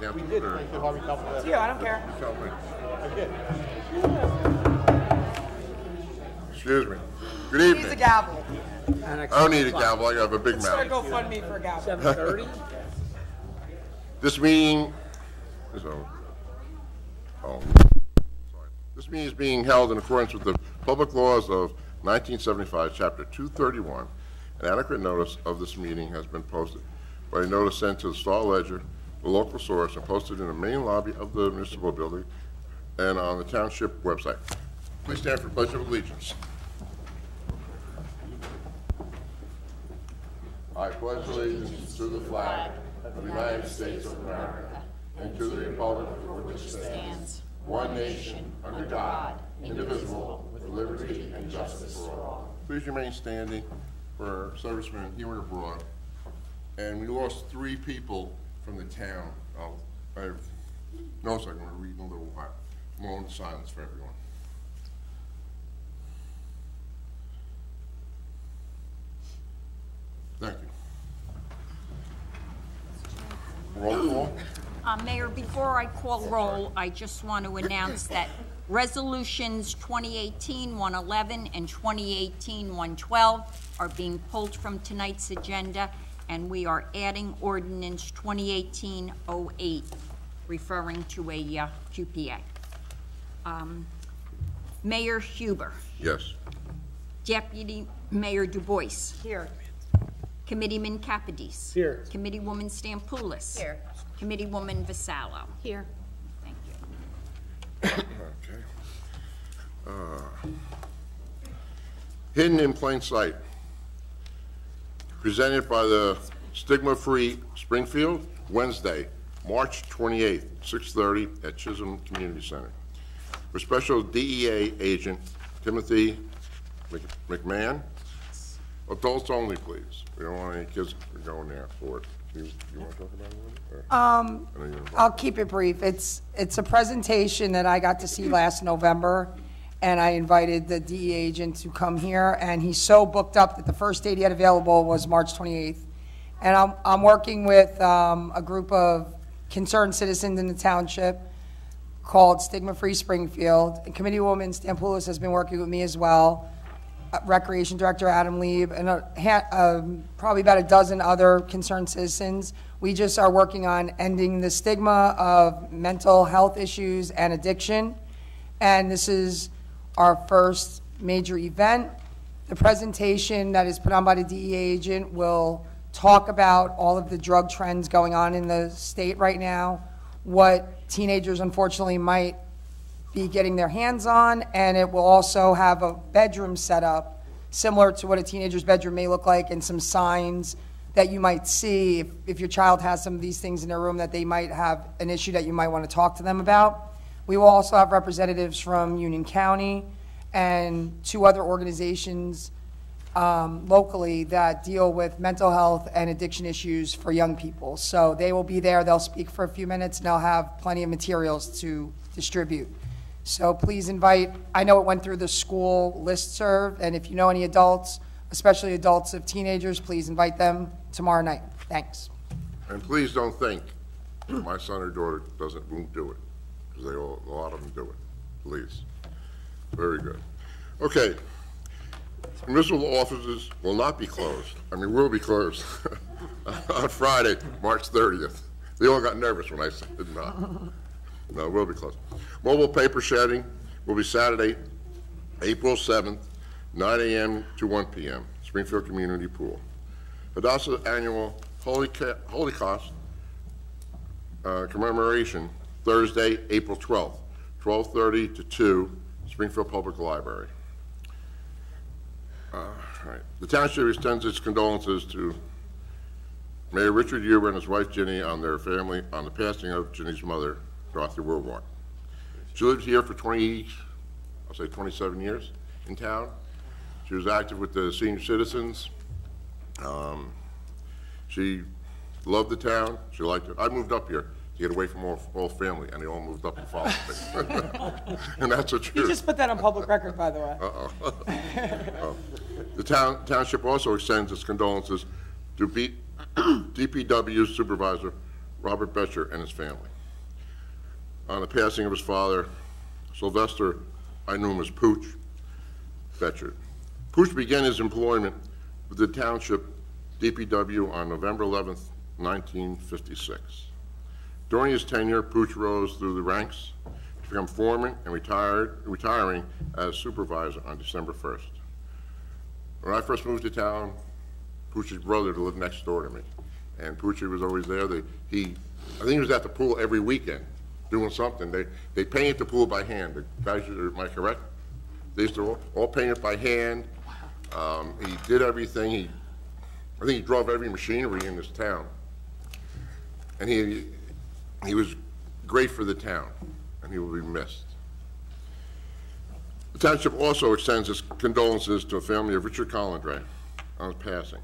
We did. Thank you, Harvey. Yeah, I don't care. I did. Excuse me. Good evening. Needs a gavel. I don't need a gavel. I have a big Start mouth. GoFundMe for a gavel. 7:30? This meeting is This meeting is being held in accordance with the public laws of 1975, Chapter 231. An adequate notice of this meeting has been posted by a notice sent to the Star Ledger, the local source, and posted in the main lobby of the municipal building and on the Township website. Please stand for Pledge of Allegiance. I pledge allegiance to the flag of the United States of America and to the republic for which it stands, one nation, under God, indivisible, with liberty and justice for all. Please remain standing for servicemen here and abroad. And we lost 3 people from the town. I've noticed I'm going to read in a little while. Moment of silence for everyone. Thank you. Roll call. Mayor, before I call roll, I just want to announce that resolutions 2018-111 and 2018-112 are being pulled from tonight's agenda, and we are adding ordinance 2018-08, referring to a QPA. Mayor Huber. Yes. Deputy Mayor Du Bois. Here. Committeeman Capadese. Here. Committeewoman Stampoulis. Here. Committeewoman Vasallo. Here. Thank you. Okay. Hidden in plain sight. Presented by the Stigma-Free Springfield, Wednesday, March 28th, 6:30 at Chisholm Community Center. For Special DEA Agent Timothy McMahon. Adults only, please. We don't want any kids going there for it. You want to talk about it? I'll keep it brief. It's a presentation that I got to see last November, and I invited the DEA agent to come here, and he's so booked up that the first date he had available was March 28th. And I'm working with a group of concerned citizens in the township called Stigma-Free Springfield, and Committeewoman Stampoulis has been working with me as well. Recreation Director Adam Lieb, and probably about a dozen other concerned citizens. We just are working on ending the stigma of mental health issues and addiction. And this is our first major event. The presentation that is put on by the DEA agent will talk about all of the drug trends going on in the state right now, what teenagers unfortunately might be getting their hands on, and it will also have a bedroom set up similar to what a teenager's bedroom may look like, and some signs that you might see if your child has some of these things in their room that they might have an issue that you might want to talk to them about. We will also have representatives from Union County and 2 other organizations locally that deal with mental health and addiction issues for young people. So they will be there, they'll speak for a few minutes, and they'll have plenty of materials to distribute. So please invite, I know it went through the school listserv, and if you know any adults, especially adults of teenagers, please invite them tomorrow night. Thanks. And please don't think my son or daughter won't do it, because a lot of them do it. Please. Very good. Okay. Municipal offices will not be closed. I mean, will be closed on Friday, March 30th. They all got nervous when I said not. No, it will be closed. Mobile paper shedding will be Saturday, April 7th, 9 a.m. to 1 p.m., Springfield Community Pool. Hadassah Annual Holocaust Commemoration, Thursday, April 12th, 12:30 to 2, Springfield Public Library. Right. The township extends its condolences to Mayor Richard Huber and his wife Ginny on their family on the passing of Ginny's mother, Dorothy Wilborn. She lived here for 27 years in town. She was active with the senior citizens. She loved the town. She liked it. I moved up here to get away from all family, and they all moved up and followed me. And that's the truth. You just put that on public record, by the way. Uh-oh. The township also extends its condolences to DPW Supervisor Robert Betcher, and his family. On the passing of his father, Sylvester, I knew him as Pooch Betcher. Pooch began his employment with the Township DPW on November 11th, 1956. During his tenure, Pooch rose through the ranks to become foreman and retiring as supervisor on December 1st. When I first moved to town, Pooch's brother lived next door to me, and Pooch was always there. I think he was at the pool every weekend doing something. They painted the pool by hand. The guys, am I correct? They used to all paint it by hand. He did everything. I think he drove every machinery in this town. And he was great for the town, and he will be missed. The township also extends its condolences to the family of Richard Collindray on his passing.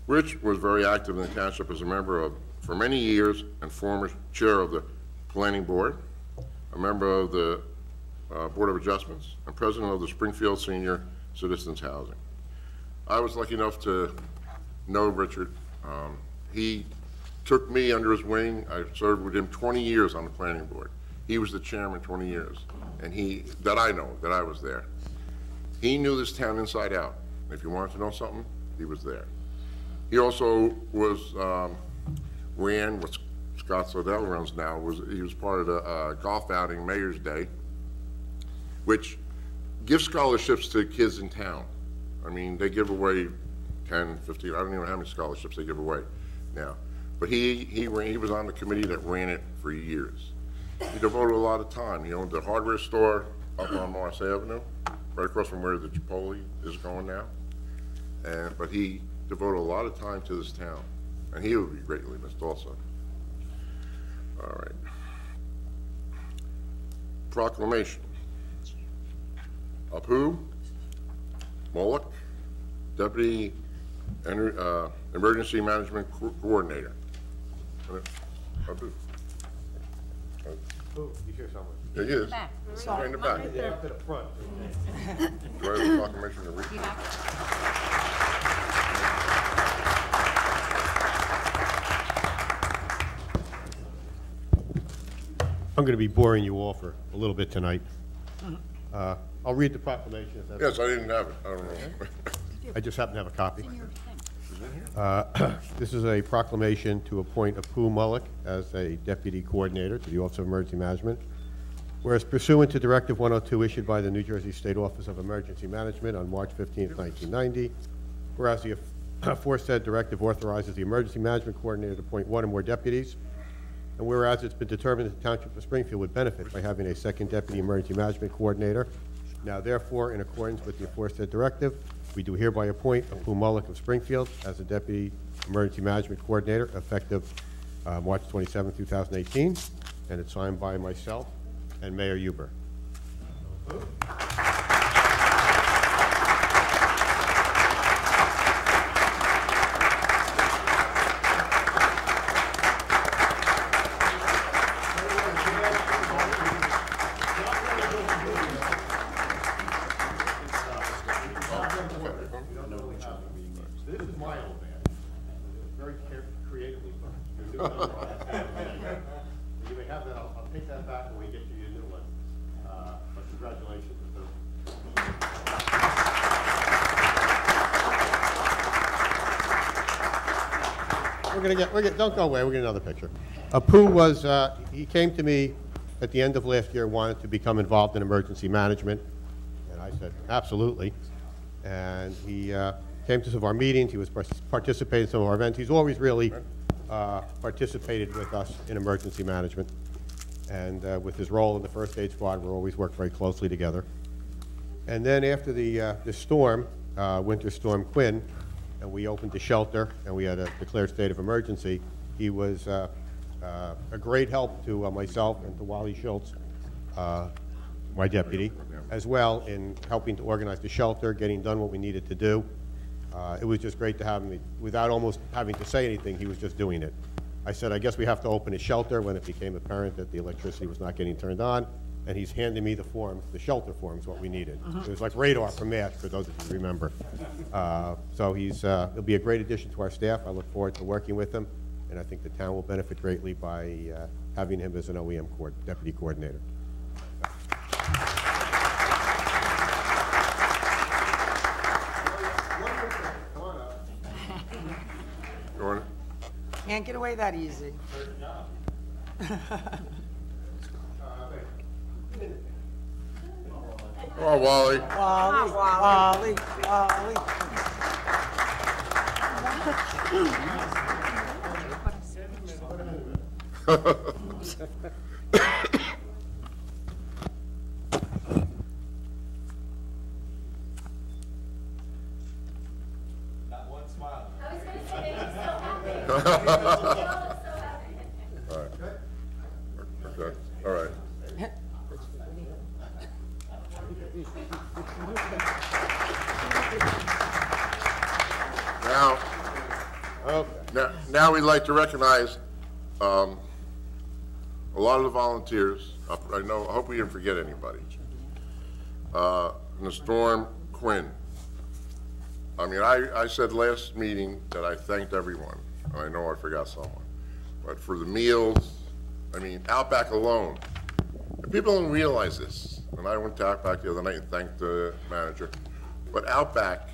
Rich was very active in the township as a member for many years, and former chair of the planning board, a member of the Board of Adjustments, and president of the Springfield Senior Citizens Housing. I was lucky enough to know Richard. He took me under his wing. I served with him 20 years on the planning board. He was the chairman 20 years, and that I was there. He knew this town inside out. If you wanted to know something, he was there. He also ran what Scott Sodell runs now. He was part of the golf outing Mayor's Day, which gives scholarships to kids in town. I mean, they give away 10, 15, I don't even know how many scholarships they give away now. But he was on the committee that ran it for years. He devoted a lot of time. He owned the hardware store up on Morris Avenue, right across from where the Chipotle is going now. But he devoted a lot of time to this town, and he will be greatly missed also. All right. Proclamation. Apu Moloch, Deputy Emergency Management Coordinator. Apu. Oh, you hear someone? Yeah, he is. Back. Right in the back. Right there to the front. Do I have a proclamation to read? I'm going to be boring you all for a little bit tonight. I'll read the proclamation. If that's Yes, I didn't have it. I don't know. I just happen to have a copy. This is a proclamation to appoint Apu Mullick as a Deputy Coordinator to the Office of Emergency Management. Whereas pursuant to Directive 102 issued by the New Jersey State Office of Emergency Management on March 15, 1990, whereas the aforesaid directive authorizes the Emergency Management Coordinator to appoint one or more deputies, and whereas it's been determined that the Township of Springfield would benefit by having a second Deputy Emergency Management Coordinator, now therefore, in accordance with the aforesaid directive, we do hereby appoint Apu Mullick of Springfield as the Deputy Emergency Management Coordinator effective March 27, 2018, and it's signed by myself and Mayor Huber. This is my old man. Very creatively done. You may have that. I'll take that back when we get you your new one. But congratulations. Don't go away, we'll get another picture. Apu was, he came to me at the end of last year, wanted to become involved in emergency management, and I said, absolutely. And he came to some of our meetings, he was participating in some of our events. He's always really participated with us in emergency management. And with his role in the first aid squad, we're always worked very closely together. And then after the storm, Winter Storm Quinn, and we opened the shelter, and we had a declared state of emergency, he was a great help to myself and to Wally Schultz, my deputy, as well in helping to organize the shelter, getting done what we needed to do. It was just great to have him, without almost having to say anything, he was just doing it. I said, I guess we have to open a shelter when it became apparent that the electricity was not getting turned on, and he's handing me the forms, the shelter forms, what we needed. It was like radar for MASH, for those of you who remember. So he'll be a great addition to our staff. I look forward to working with him. and I think the town will benefit greatly by having him as an OEM deputy coordinator. Can't get away that easy. Come on, Wally. Wally. Not one smile. I was gonna say, I'm so happy. Okay, all right. Now we'd like to recognize a lot of the volunteers. I hope we didn't forget anybody. In the storm, Quinn. I mean, I said last meeting that I thanked everyone. I know I forgot someone. But for the meals, I mean, Outback alone. And people don't realize this. And I went to Outback the other night and thanked the manager. But Outback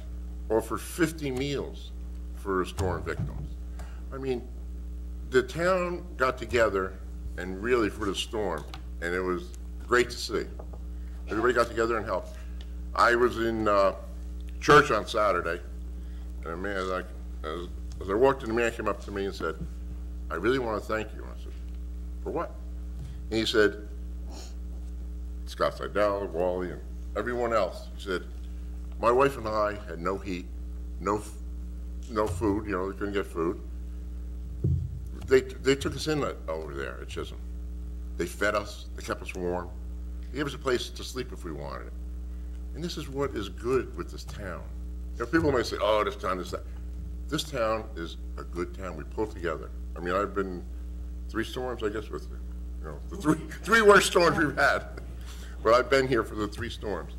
offered 50 meals for storm victims. I mean, the town got together and really for the storm, and it was great to see. Everybody got together and helped. I was in church on Saturday, and a man, as I walked in, the man came up to me and said, "I really want to thank you." And I said, "For what?" And he said, Scott Seidel, Wally, and everyone else. He said, "My wife and I had no heat, no food, you know, they couldn't get food. They took us in over there at Chisholm. They fed us, they kept us warm. They gave us a place to sleep if we wanted it. And this is what is good with this town. You know, people might say, oh, this town, this, that. This town is a good town. We pull together. I mean, I've been 3 storms, I guess, with, you know, the three worst storms we've had. But I've been here for the 3 storms.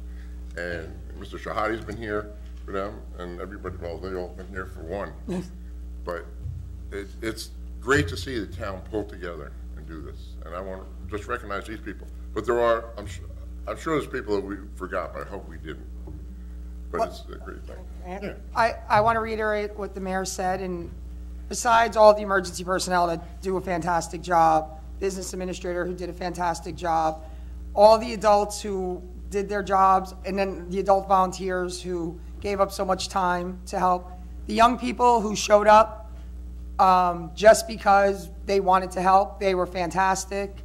And Mr. Shahadi's been here for them, and everybody, well, they all been here for 1. But it's great to see the town pull together and do this. And I want to just recognize these people. But there are, I'm sure there's people that we forgot, but I hope we didn't. But it's a great thing. Yeah. I want to reiterate what the mayor said, and besides all the emergency personnel that do a fantastic job, business administrator who did a fantastic job, all the adults who did their jobs, and then the adult volunteers who gave up so much time to help, the young people who showed up just because they wanted to help, they were fantastic.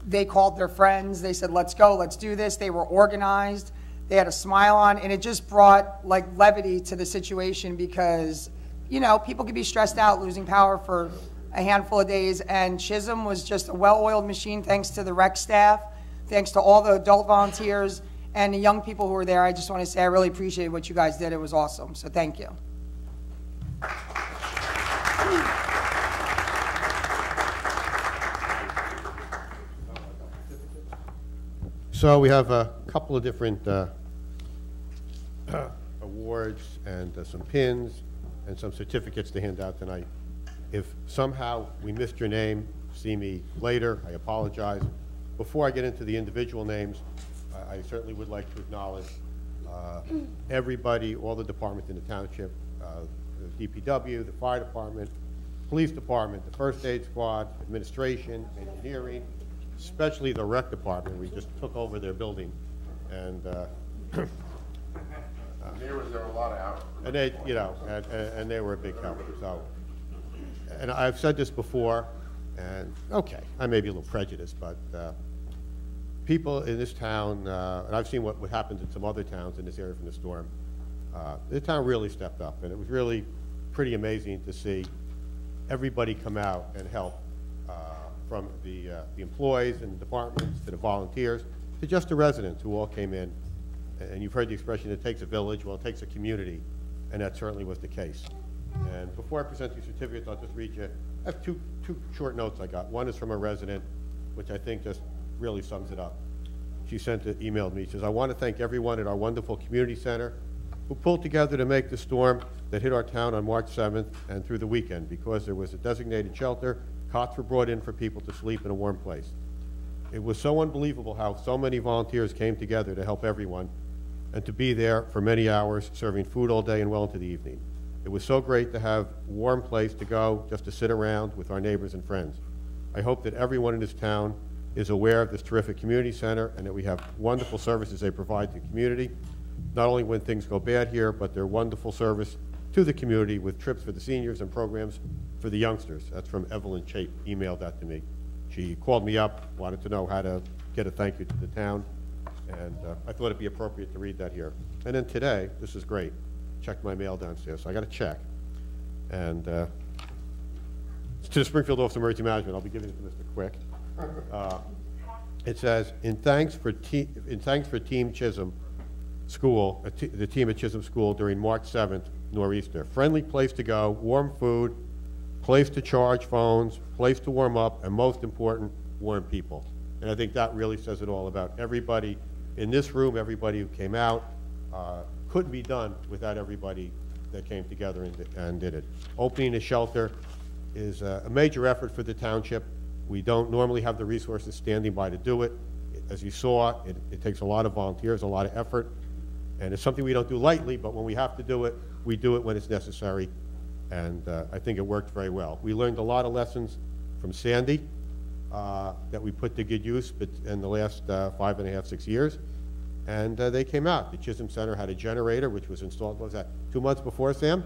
They called their friends, they said, let's go, let's do this. They were organized, they had a smile on, and it just brought like levity to the situation because, you know, people could be stressed out losing power for a handful of days, and Chisholm was just a well-oiled machine thanks to the rec staff, thanks to all the adult volunteers and the young people who were there. I just want to say I really appreciated what you guys did. It was awesome, so thank you. So we have a couple of different awards and some pins and some certificates to hand out tonight. If somehow we missed your name, see me later, I apologize. Before I get into the individual names, I certainly would like to acknowledge everybody, all the departments in the township, the DPW, the fire department, police department, the first aid squad, administration, engineering, especially the rec department. We just took over their building, and There were a lot of hours. and they, you know, and they were a big help. So, and I've said this before, and okay, I may be a little prejudiced, but people in this town, and I've seen what happens in some other towns in this area from the storm. The town really stepped up, and it was really pretty amazing to see everybody come out and help. From the employees and departments to the volunteers to just the residents who all came in. And you've heard the expression, it takes a village. Well, it takes a community, and that certainly was the case. And before I present these certificates, I'll just read you. I have two short notes I got. One is from a resident, which I think just really sums it up. She emailed me. She says, I want to thank everyone at our wonderful community center who pulled together to make the storm that hit our town on March 7th and through the weekend. Because there was a designated shelter, cots were brought in for people to sleep in a warm place. It was so unbelievable how so many volunteers came together to help everyone and to be there for many hours, serving food all day and well into the evening. It was so great to have a warm place to go, just to sit around with our neighbors and friends. I hope that everyone in this town is aware of this terrific community center and that we have wonderful services they provide to the community, not only when things go bad here, but their wonderful service to the community with trips for the seniors and programs for the youngsters. That's from Evelyn Chape, emailed that to me. She called me up, wanted to know how to get a thank you to the town, and I thought it'd be appropriate to read that here. And then today, this is great, checked my mail downstairs, so I got a check, and it's to the Springfield Office of Emergency Management. I'll be giving it to Mr. Quick. It says, in thanks for Team Chisholm School, the team at Chisholm School during March 7th nor'easter. Friendly place to go, warm food, place to charge phones, place to warm up, and most important, warm people. And I think that really says it all about everybody in this room, everybody who came out. Couldn't be done without everybody that came together and did it. Opening a shelter is a major effort for the township. We don't normally have the resources standing by to do it. As you saw, it takes a lot of volunteers, a lot of effort, and it's something we don't do lightly, but when we have to do it, we do it when it's necessary, and I think it worked very well. We learned a lot of lessons from Sandy that we put to good use in the last 5.5, 6 years, and they came out. The Chisholm Center had a generator, which was installed, what was that, 2 months before, Sam?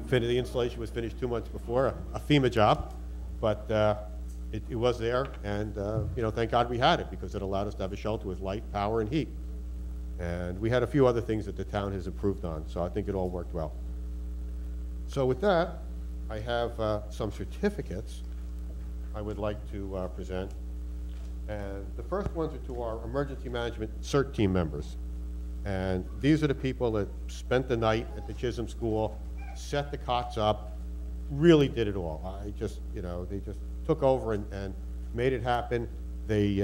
The installation was finished 2 months before, a FEMA job, but it was there, and you know, thank God we had it, because it allowed us to have a shelter with light, power, and heat. And we had a few other things that the town has improved on, so I think it all worked well. So with that, I have some certificates I would like to present. And the first ones are to our emergency management CERT team members. And these are the people that spent the night at the Chisholm School, set the cots up, really did it all. I just, you know, they just took over and made it happen. They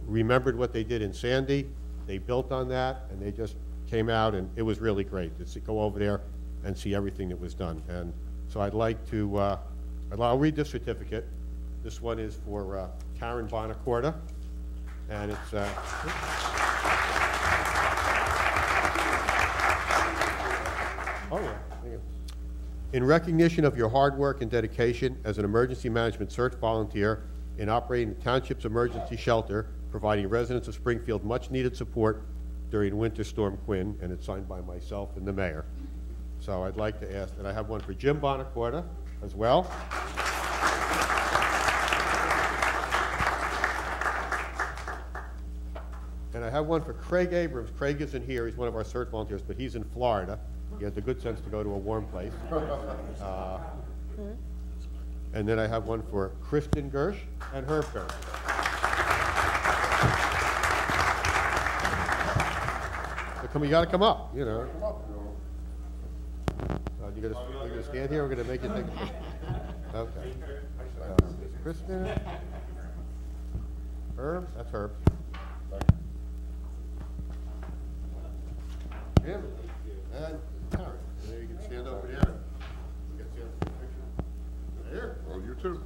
remembered what they did in Sandy. They built on that, and they just came out, and it was really great to go over there and see everything that was done. And so I'd like to, I'll read this certificate. This one is for Karen Bonacorda, and it's, oh yeah. In recognition of your hard work and dedication as an emergency management CERT volunteer in operating the township's emergency shelter, providing residents of Springfield much needed support during Winter Storm Quinn, and it's signed by myself and the mayor. So I'd like to ask, and I have one for Jim Bonacorda as well. And I have one for Craig Abrams. Craig isn't here, he's one of our CERT volunteers, but he's in Florida. He has the good sense to go to a warm place. And then I have one for Kristen Gersh and Herb Gersh. So you got to come up, you know. You're gonna stand here. We're gonna make you take a picture. Okay. Kristen, Herb. That's Herb. Jim and Karen. There you can stand over there. You can stand for the picture. Here. Well, you too.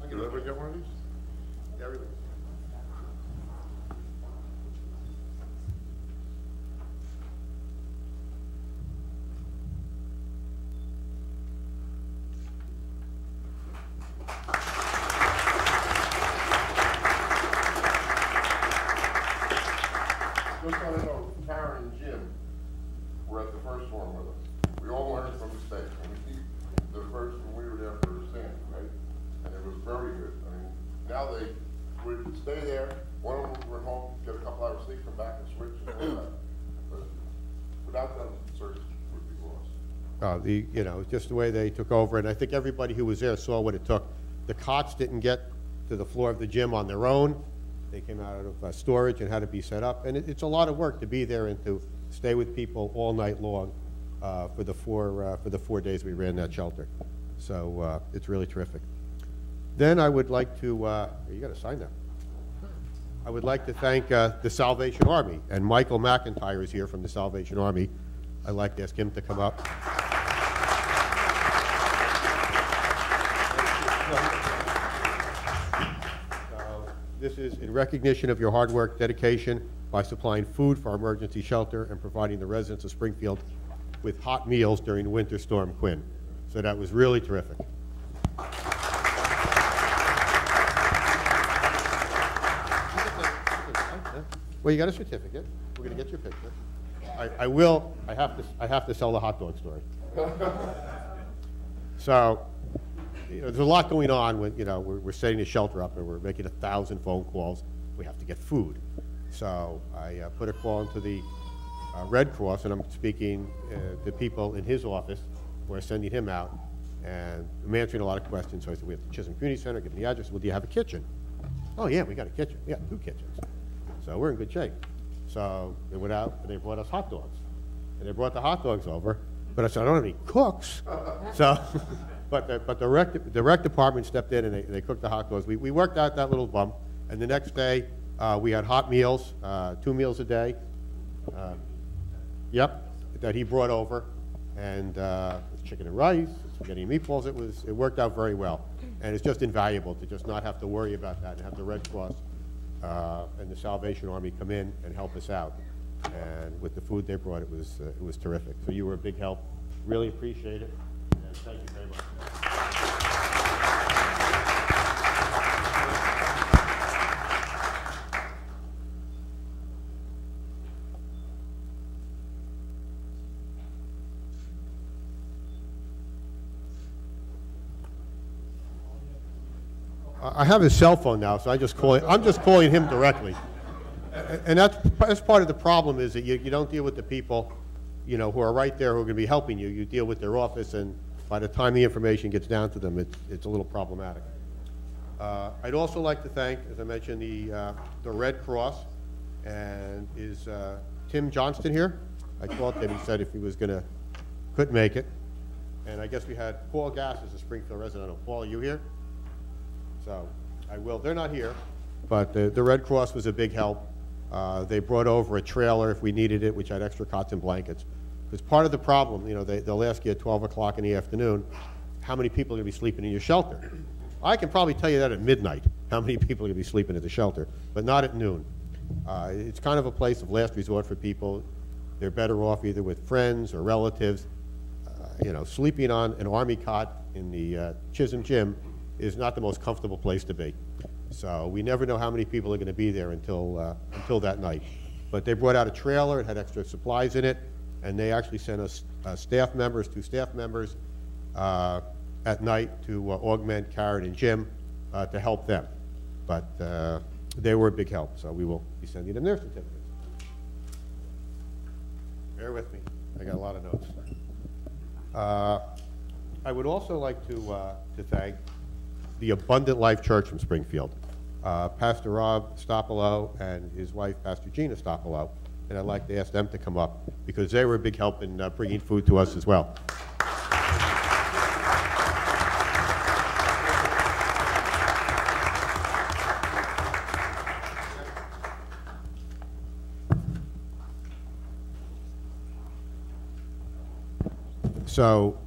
Did everybody get one of these? Everybody. Just want to know, Karen and Jim were at the first one with us. We all learned from mistakes. And we keep the first when we were there for Sandy, right? And it was very good. I mean, now they would stay there. One of them went home, get a couple hours sleep, come back and switch and all that. But without them, the search would be lost. You know, just the way they took over, and I think everybody who was there saw what it took. The cots didn't get to the floor of the gym on their own. They came out of storage and had to be set up, and it's a lot of work to be there and to stay with people all night long for the 4 days we ran that shelter. So it's really terrific. Then I would like to, you got to sign that. I would like to thank the Salvation Army, and Michael McIntyre is here from the Salvation Army. I'd like to ask him to come up. So, this is in recognition of your hard work, dedication by supplying food for our emergency shelter and providing the residents of Springfield with hot meals during Winter Storm Quinn. So that was really terrific. Well, you got a certificate. We're going to get your picture. I have to sell the hot dog story. So, there's a lot going on when, we're setting the shelter up and we're making 1,000 phone calls. We have to get food. So I put a call into the Red Cross, and I'm speaking to people in his office who are sending him out, and I'm answering a lot of questions. So I said, we have the Chisholm Community Center, give me the address. Well, do you have a kitchen? Oh, yeah, we got a kitchen. We got 2 kitchens. So we're in good shape. So they went out and they brought us hot dogs. And they brought the hot dogs over, but I said, I don't have any cooks. So, but the rec department stepped in and they cooked the hot dogs. We worked out that little bump, and the next day we had hot meals, 2 meals a day. That he brought over, and chicken and rice, spaghetti and meatballs. It worked out very well, and it's just invaluable to just not have to worry about that and have the Red Cross and the Salvation Army come in and help us out. And with the food they brought, it was terrific. So you were a big help. Really appreciate it, and thank you very much. I have his cell phone now, so I'm just calling him directly. And that's part of the problem, is that you don't deal with the people, who are right there who are going to be helping you. You deal with their office, and by the time the information gets down to them, it's a little problematic. I'd also like to thank, as I mentioned, the Red Cross. And is Tim Johnston here? I called him. He said if he was couldn't make it. And I guess we had Paul Gass as a Springfield resident. Paul, are you here? So I will. They're not here, but the Red Cross was a big help. They brought over a trailer if we needed it, which had extra cots and blankets. Because part of the problem, they'll ask you at 12 o'clock in the afternoon, how many people are going to be sleeping in your shelter? I can probably tell you that at midnight, how many people are going to be sleeping at the shelter, but not at noon. It's kind of a place of last resort for people. They're better off either with friends or relatives. Sleeping on an Army cot in the Chisholm gym is not the most comfortable place to be. So we never know how many people are going to be there until that night. But they brought out a trailer. It had extra supplies in it, and they actually sent us 2 staff members at night to augment Karen and Jim to help them. But they were a big help, so we will be sending them their certificates. Bear with me. I got a lot of notes. I would also like to thank the Abundant Life Church from Springfield, Pastor Rob Stopolo and his wife, Pastor Gina Stopolo, and I'd like to ask them to come up because they were a big help in bringing food to us as well. So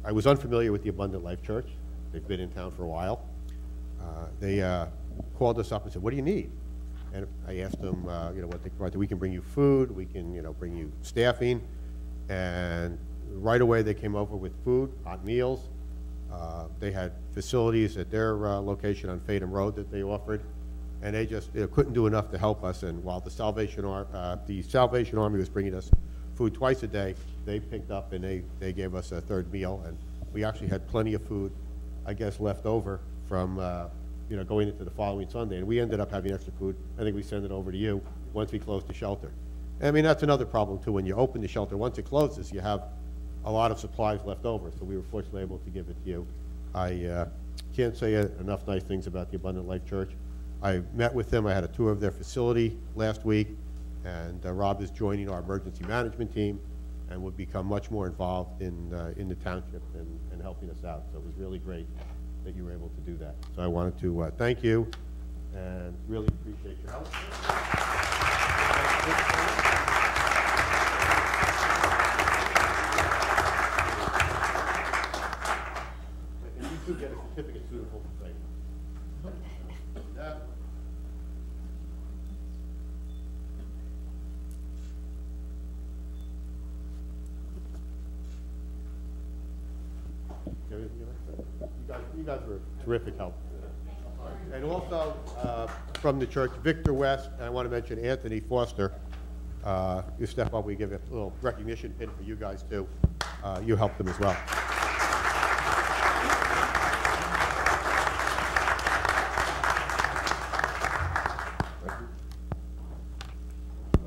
I was unfamiliar with the Abundant Life Church. They've been in town for a while. They called us up and said, what do you need? And I asked them, what they provided. We can bring you food, we can, bring you staffing. And right away they came over with food, hot meals. They had facilities at their location on Fadham Road that they offered. And they just couldn't do enough to help us. And while the Salvation Army was bringing us food twice a day, they picked up and they gave us a 3rd meal. And we actually had plenty of food, I guess, left over from going into the following Sunday, and we ended up having extra food. I think we sent it over to you once we closed the shelter. I mean, that's another problem too. When you open the shelter, once it closes, you have a lot of supplies left over. So we were fortunately able to give it to you. I can't say enough nice things about the Abundant Life Church. I met with them. I had a tour of their facility last week, and Rob is joining our emergency management team and will become much more involved in the township and helping us out. So it was really great that you were able to do that. So I wanted to thank you and really appreciate your help. do get a certificate suitable for training. You guys were terrific help. And also, from the church, Victor West, and I want to mention Anthony Foster. You step up, we give a little recognition pin for you guys too. You helped them as well.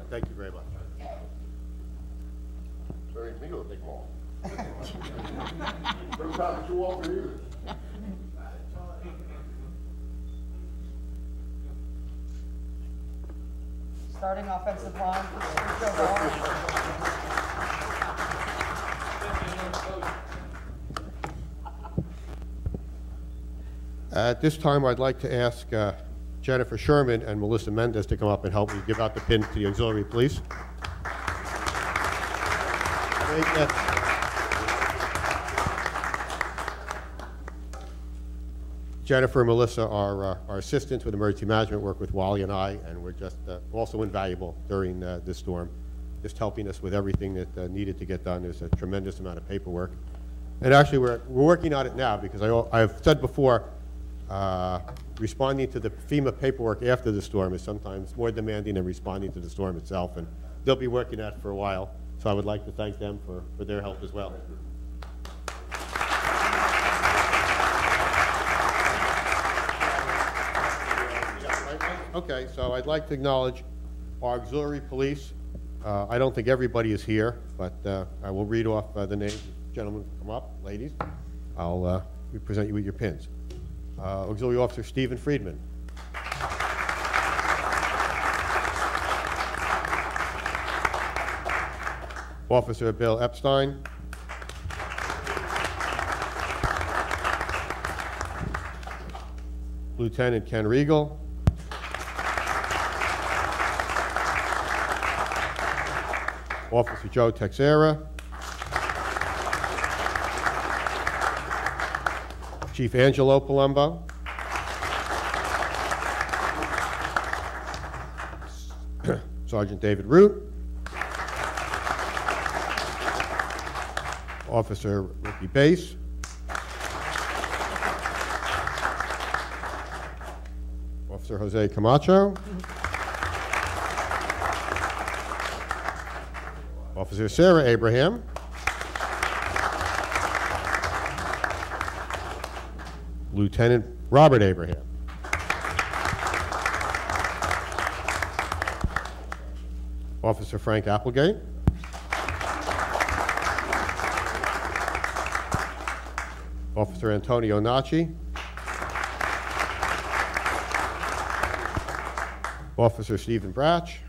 Thank you very much. Sorry, me to take long. First time too long for you. Starting offensive line for Springfield. At this time, I'd like to ask Jennifer Sherman and Melissa Mendez to come up and help me give out the pins to the auxiliary police. Jennifer and Melissa are our assistants with emergency management, work with Wally and I, and we're just also invaluable during this storm, just helping us with everything that needed to get done. There's a tremendous amount of paperwork. And actually, we're working on it now because I've said before, responding to the FEMA paperwork after the storm is sometimes more demanding than responding to the storm itself, and they'll be working at it for a while. So I would like to thank them for their help as well. Okay, so I'd like to acknowledge our auxiliary police. I don't think everybody is here, but I will read off the names. Gentlemen, come up. Ladies, I'll present you with your pins. Auxiliary Officer Stephen Friedman. Officer Bill Epstein. Lieutenant Ken Regal. Officer Joe Texera. Chief Angelo Palumbo. Sergeant David Root. Officer Ricky Bass. Officer Jose Camacho. Officer Sarah Abraham. Lieutenant Robert Abraham. Officer Frank Applegate. Officer Antonio Nachi. Officer Stephen Bratch.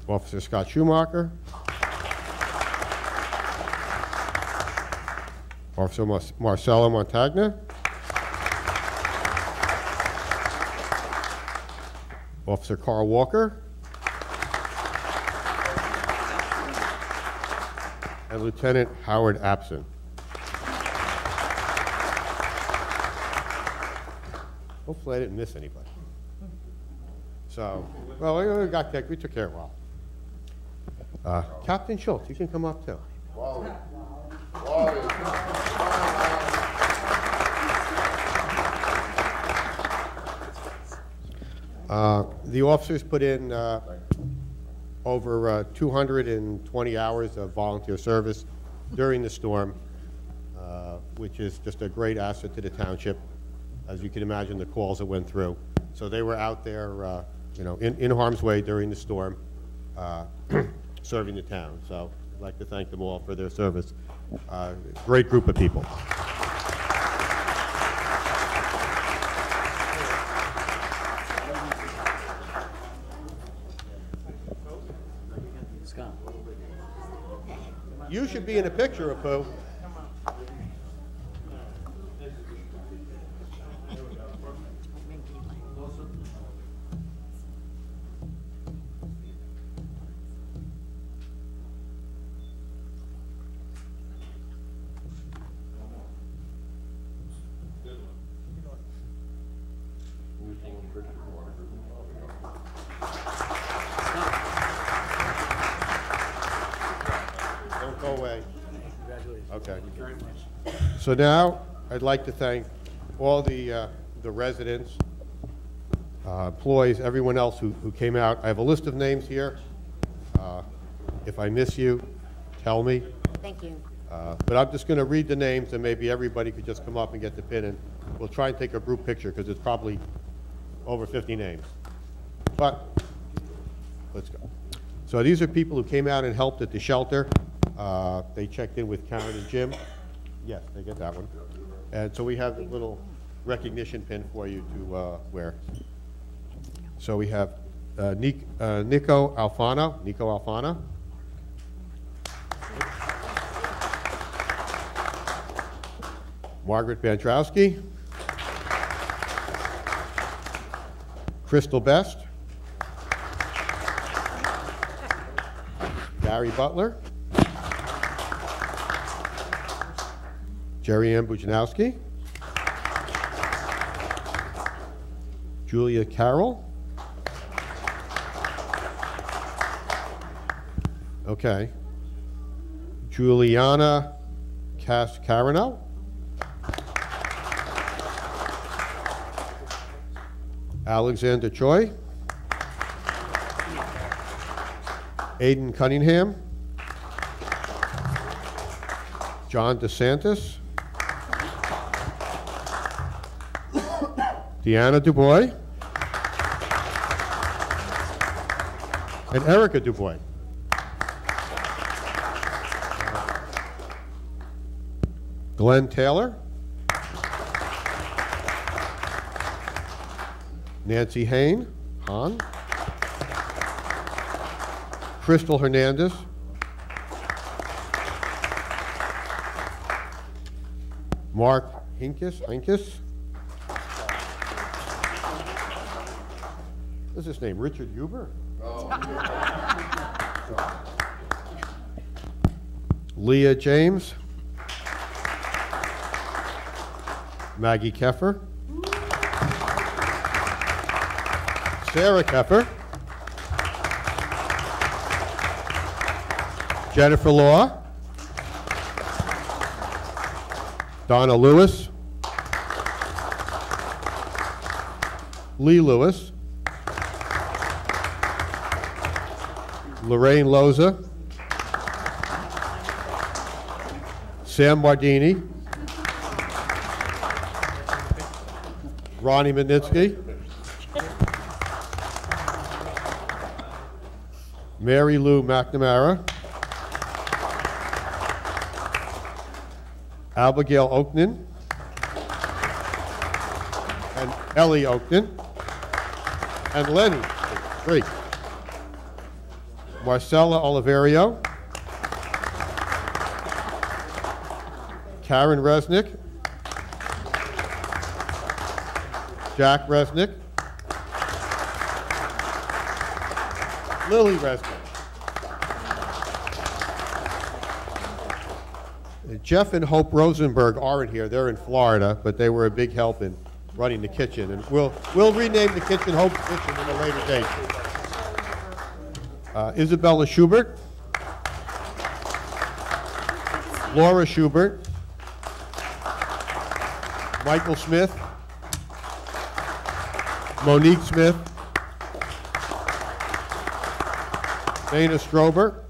Officer Scott Schumacher. Officer Marcelo Montagna. Officer Carl Walker. And Lieutenant Howard Apson. Hopefully I didn't miss anybody. So, well, we took care of it well. Captain Schultz, you can come up too. Wally. Wally. The officers put in over 220 hours of volunteer service during the storm, which is just a great asset to the township. As you can imagine, the calls that went through. So they were out there, in harm's way during the storm, serving the town. So I'd like to thank them all for their service. Great group of people. You should be in a picture, Apu. Okay. Thank you very much. So now, I'd like to thank all the residents, employees, everyone else who came out. I have a list of names here. If I miss you, tell me. Thank you. But I'm just going to read the names, and maybe everybody could just come up and get the pin, and we'll try and take a group picture, because it's probably over 50 names. But let's go. So these are people who came out and helped at the shelter. They checked in with Karen and Jim. Yes, they get that one. And so we have a little recognition pin for you to wear. So we have Nico Alfano. Margaret Bandrowski. Crystal Best. Gary Butler. Jerry Ann Bujanowski. Julia Carroll. Okay. Juliana Cascarino. Alexander Choi. Aiden Cunningham. John DeSantis. Deanna Dubois. And Erica Dubois. Glenn Taylor. Nancy Hahn. Crystal Hernandez. Mark Hinkes. What's his name? Richard Huber? Leah James. Maggie Keffer. Sarah Keffer. Jennifer Law. Donna Lewis. Lee Lewis. Lorraine Loza. Sam Mardini. Ronnie Magnitsky. Mary Lou McNamara. Abigail Oaknan. And Ellie Oaknan. And Lenny. Great. Marcella Oliverio. Karen Resnick. Jack Resnick. Lily Resnick. Jeff and Hope Rosenberg aren't here. They're in Florida, but they were a big help in running the kitchen. And we'll rename the kitchen Hope's Kitchen at a later date. Isabella Schubert. Laura Schubert. Michael Smith. Monique Smith. Dana Strober.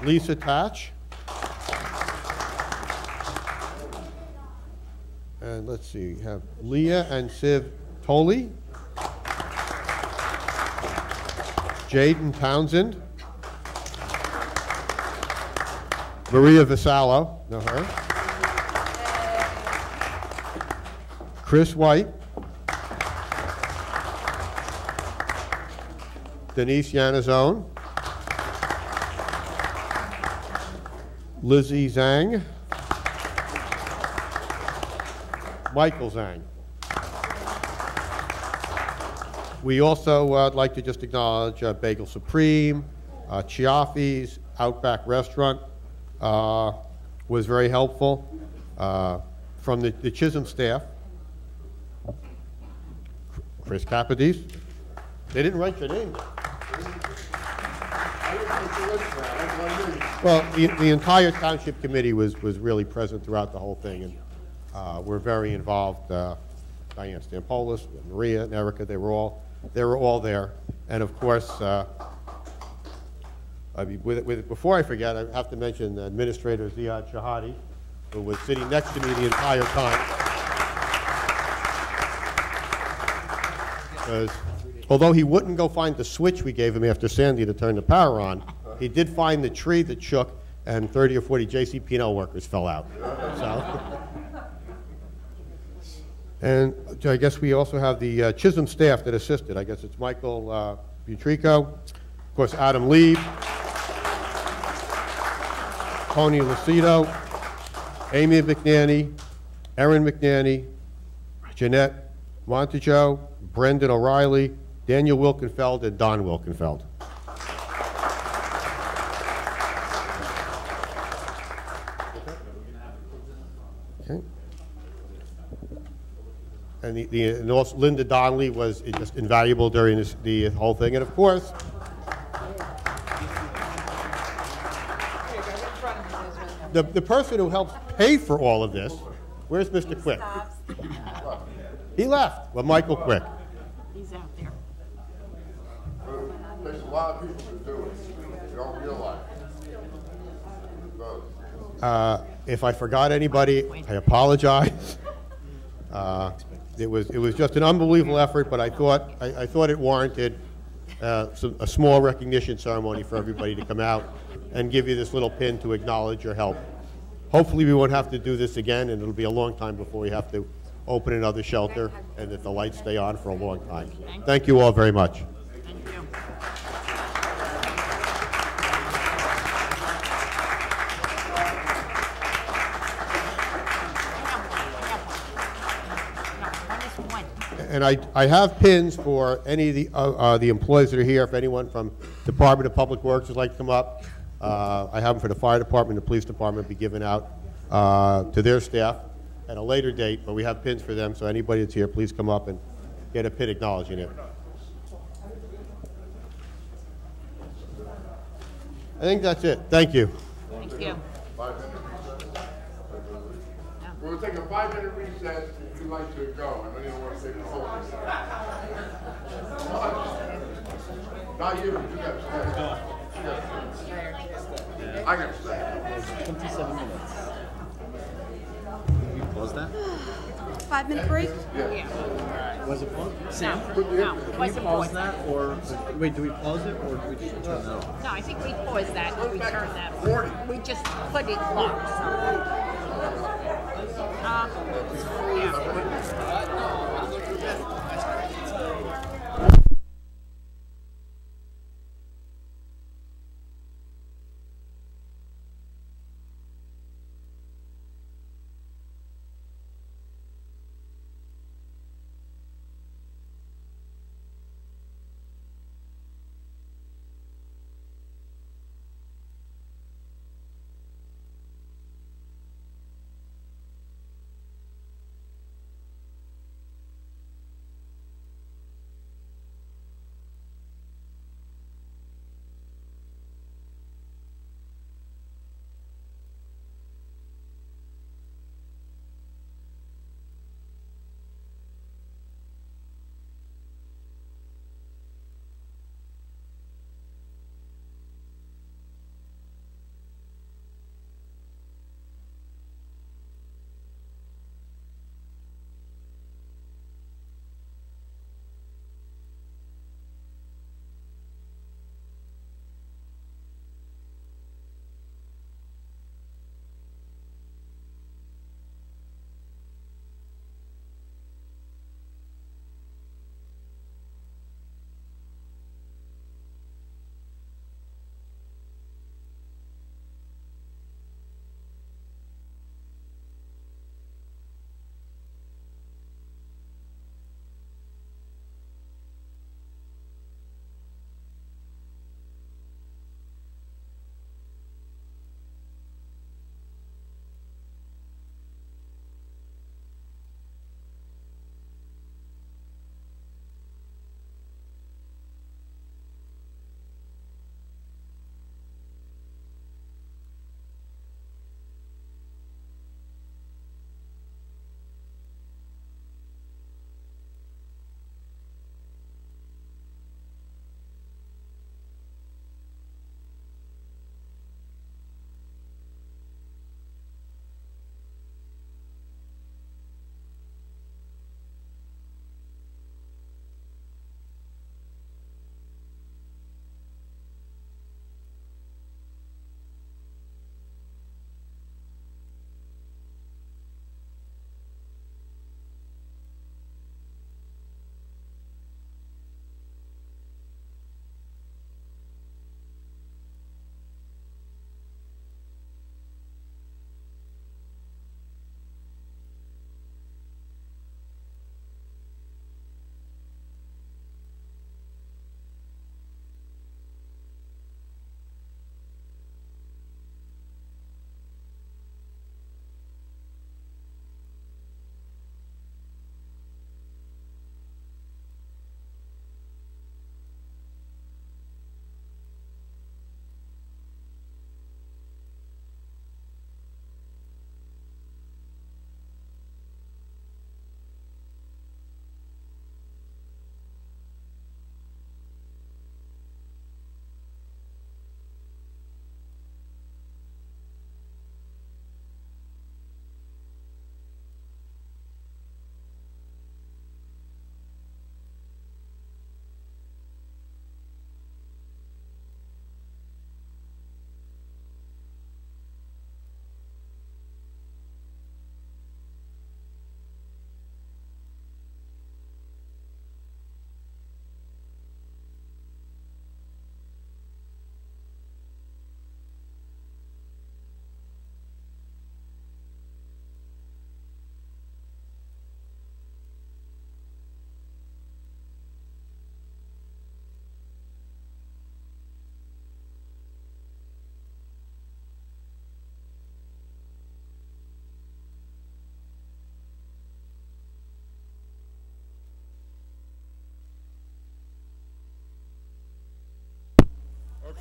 Lisa Tatch. And let's see, we have Leah and Siv Tolley. Jaden Townsend. Maria Vasallo, know her. Chris White. Denise Yanazone. Lizzie Zhang. Michael Zhang. We also would like to just acknowledge Bagel Supreme, Chiaffi's, Outback Restaurant was very helpful. From the Chisholm staff, Chris Capadis. They didn't write your name down. Well, the entire township committee was really present throughout the whole thing, and we're very involved. Diane Stampolis, Maria, and Erica, they were all there. And of course, before I forget, I have to mention Administrator Ziad Shahadi, who was sitting next to me the entire time. Because although he wouldn't go find the switch we gave him after Sandy to turn the power on, he did find the tree that shook, and 30 or 40 JCP&L workers fell out. So, and I guess we also have the Chisholm staff that assisted. I guess it's Michael Butrico, of course Adam Lieb, Tony Lucido, Amy McNanny, Erin McNanny, Jeanette Montajo, Brendan O'Reilly, Daniel Wilkenfeld, and Don Wilkenfeld. Okay. And also Linda Donnelly was just invaluable during the whole thing. And of course, the person who helps pay for all of this, where's Mr. Quick? He left. Well, Michael Quick. He's out there. There's a lot of people who do it. You don't realize. If I forgot anybody, I apologize. It was just an unbelievable effort, but I thought it warranted a small recognition ceremony for everybody to come out and give you this little pin to acknowledge your help. Hopefully we won't have to do this again, and it'll be a long time before we have to open another shelter, and that the lights stay on for a long time. Thank you all very much. Thank you. And I have pins for any of the employees that are here. If anyone from Department of Public Works would like to come up, I have them for the fire department, the police department, be given out to their staff at a later date, but we have pins for them, so anybody that's here, please come up and get a pin acknowledging it. I think that's it. Thank you. Thank you. 5-minute recess. We'll take a 5-minute recess if you'd like to go. I know you don't want to take a whole recess. Not you. You got to stay. I got to stay. 27 minutes. Can you pause that? 5-minute break? Was it paused? Sam? No, Can you wasn't pause paused. that, or wait, do we pause it, or do we just turn that off? No, I think we paused that and we turned that off. We just put it locked. Yeah.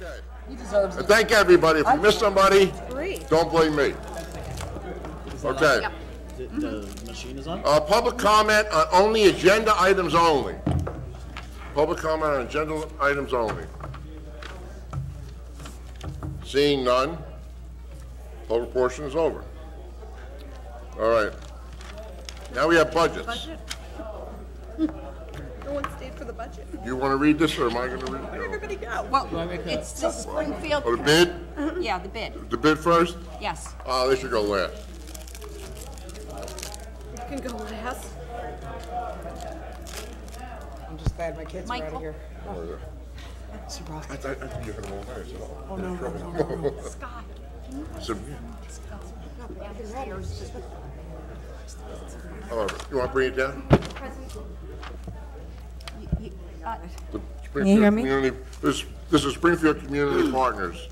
Okay. He deserves And it. thank everybody. If we missed somebody, Three. don't blame me. Okay. The machine is on? Public comment on only agenda items only. Public comment on agenda items only. Seeing none, public portion is over. All right. Now we have budgets. Budget? No one stayed for the budget. Do you want to read this, or am I going to read Where'd it? everybody go? Well, it's the Springfield, Oh, the bid? yeah, the bid, The bid first? yes. They should go last. You can go last. I'm just glad my kids are out Michael? of here. I think you had them all night, so. Oh, no. Scott. So, you want to bring it down? The Can you hear me? Community- This is Springfield Community Partnership.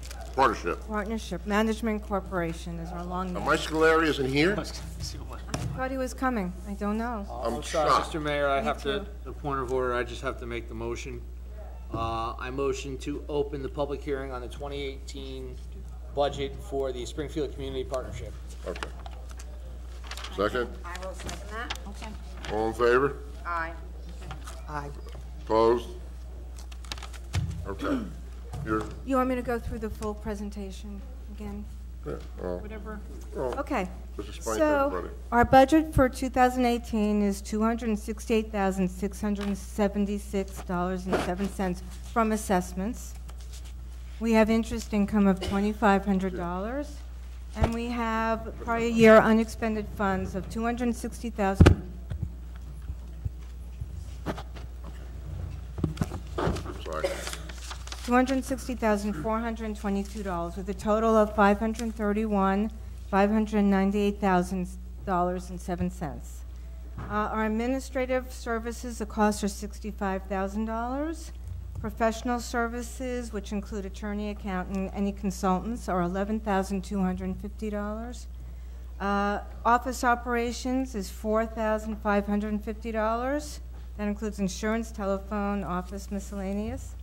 Partnership Management Corporation is our long name. My school area isn't here? I thought he was coming. I don't know. I'm Sorry, shocked. Mr. Mayor, I Me have to, too. the point of order, I just have to make the motion. I motion to open the public hearing on the 2018 budget for the Springfield Community Partnership. Okay. Second? I will second that. Okay. All in favor? Aye. Aye. Opposed? Okay. You're, You want me to go through the full presentation again? yeah, well, Whatever. Okay. just explain to So, everybody. our budget for 2018 is $268,676.07 from assessments. We have interest income of $2,500, and we have prior year unexpended funds of $260,000. Sorry. $260,422, with a total of $598,598,000.07. Our administrative services, the costs are $65,000. Professional services, which include attorney, accountant, any consultants, are $11,250. Office operations is $4,550. That includes insurance, telephone, office miscellaneous.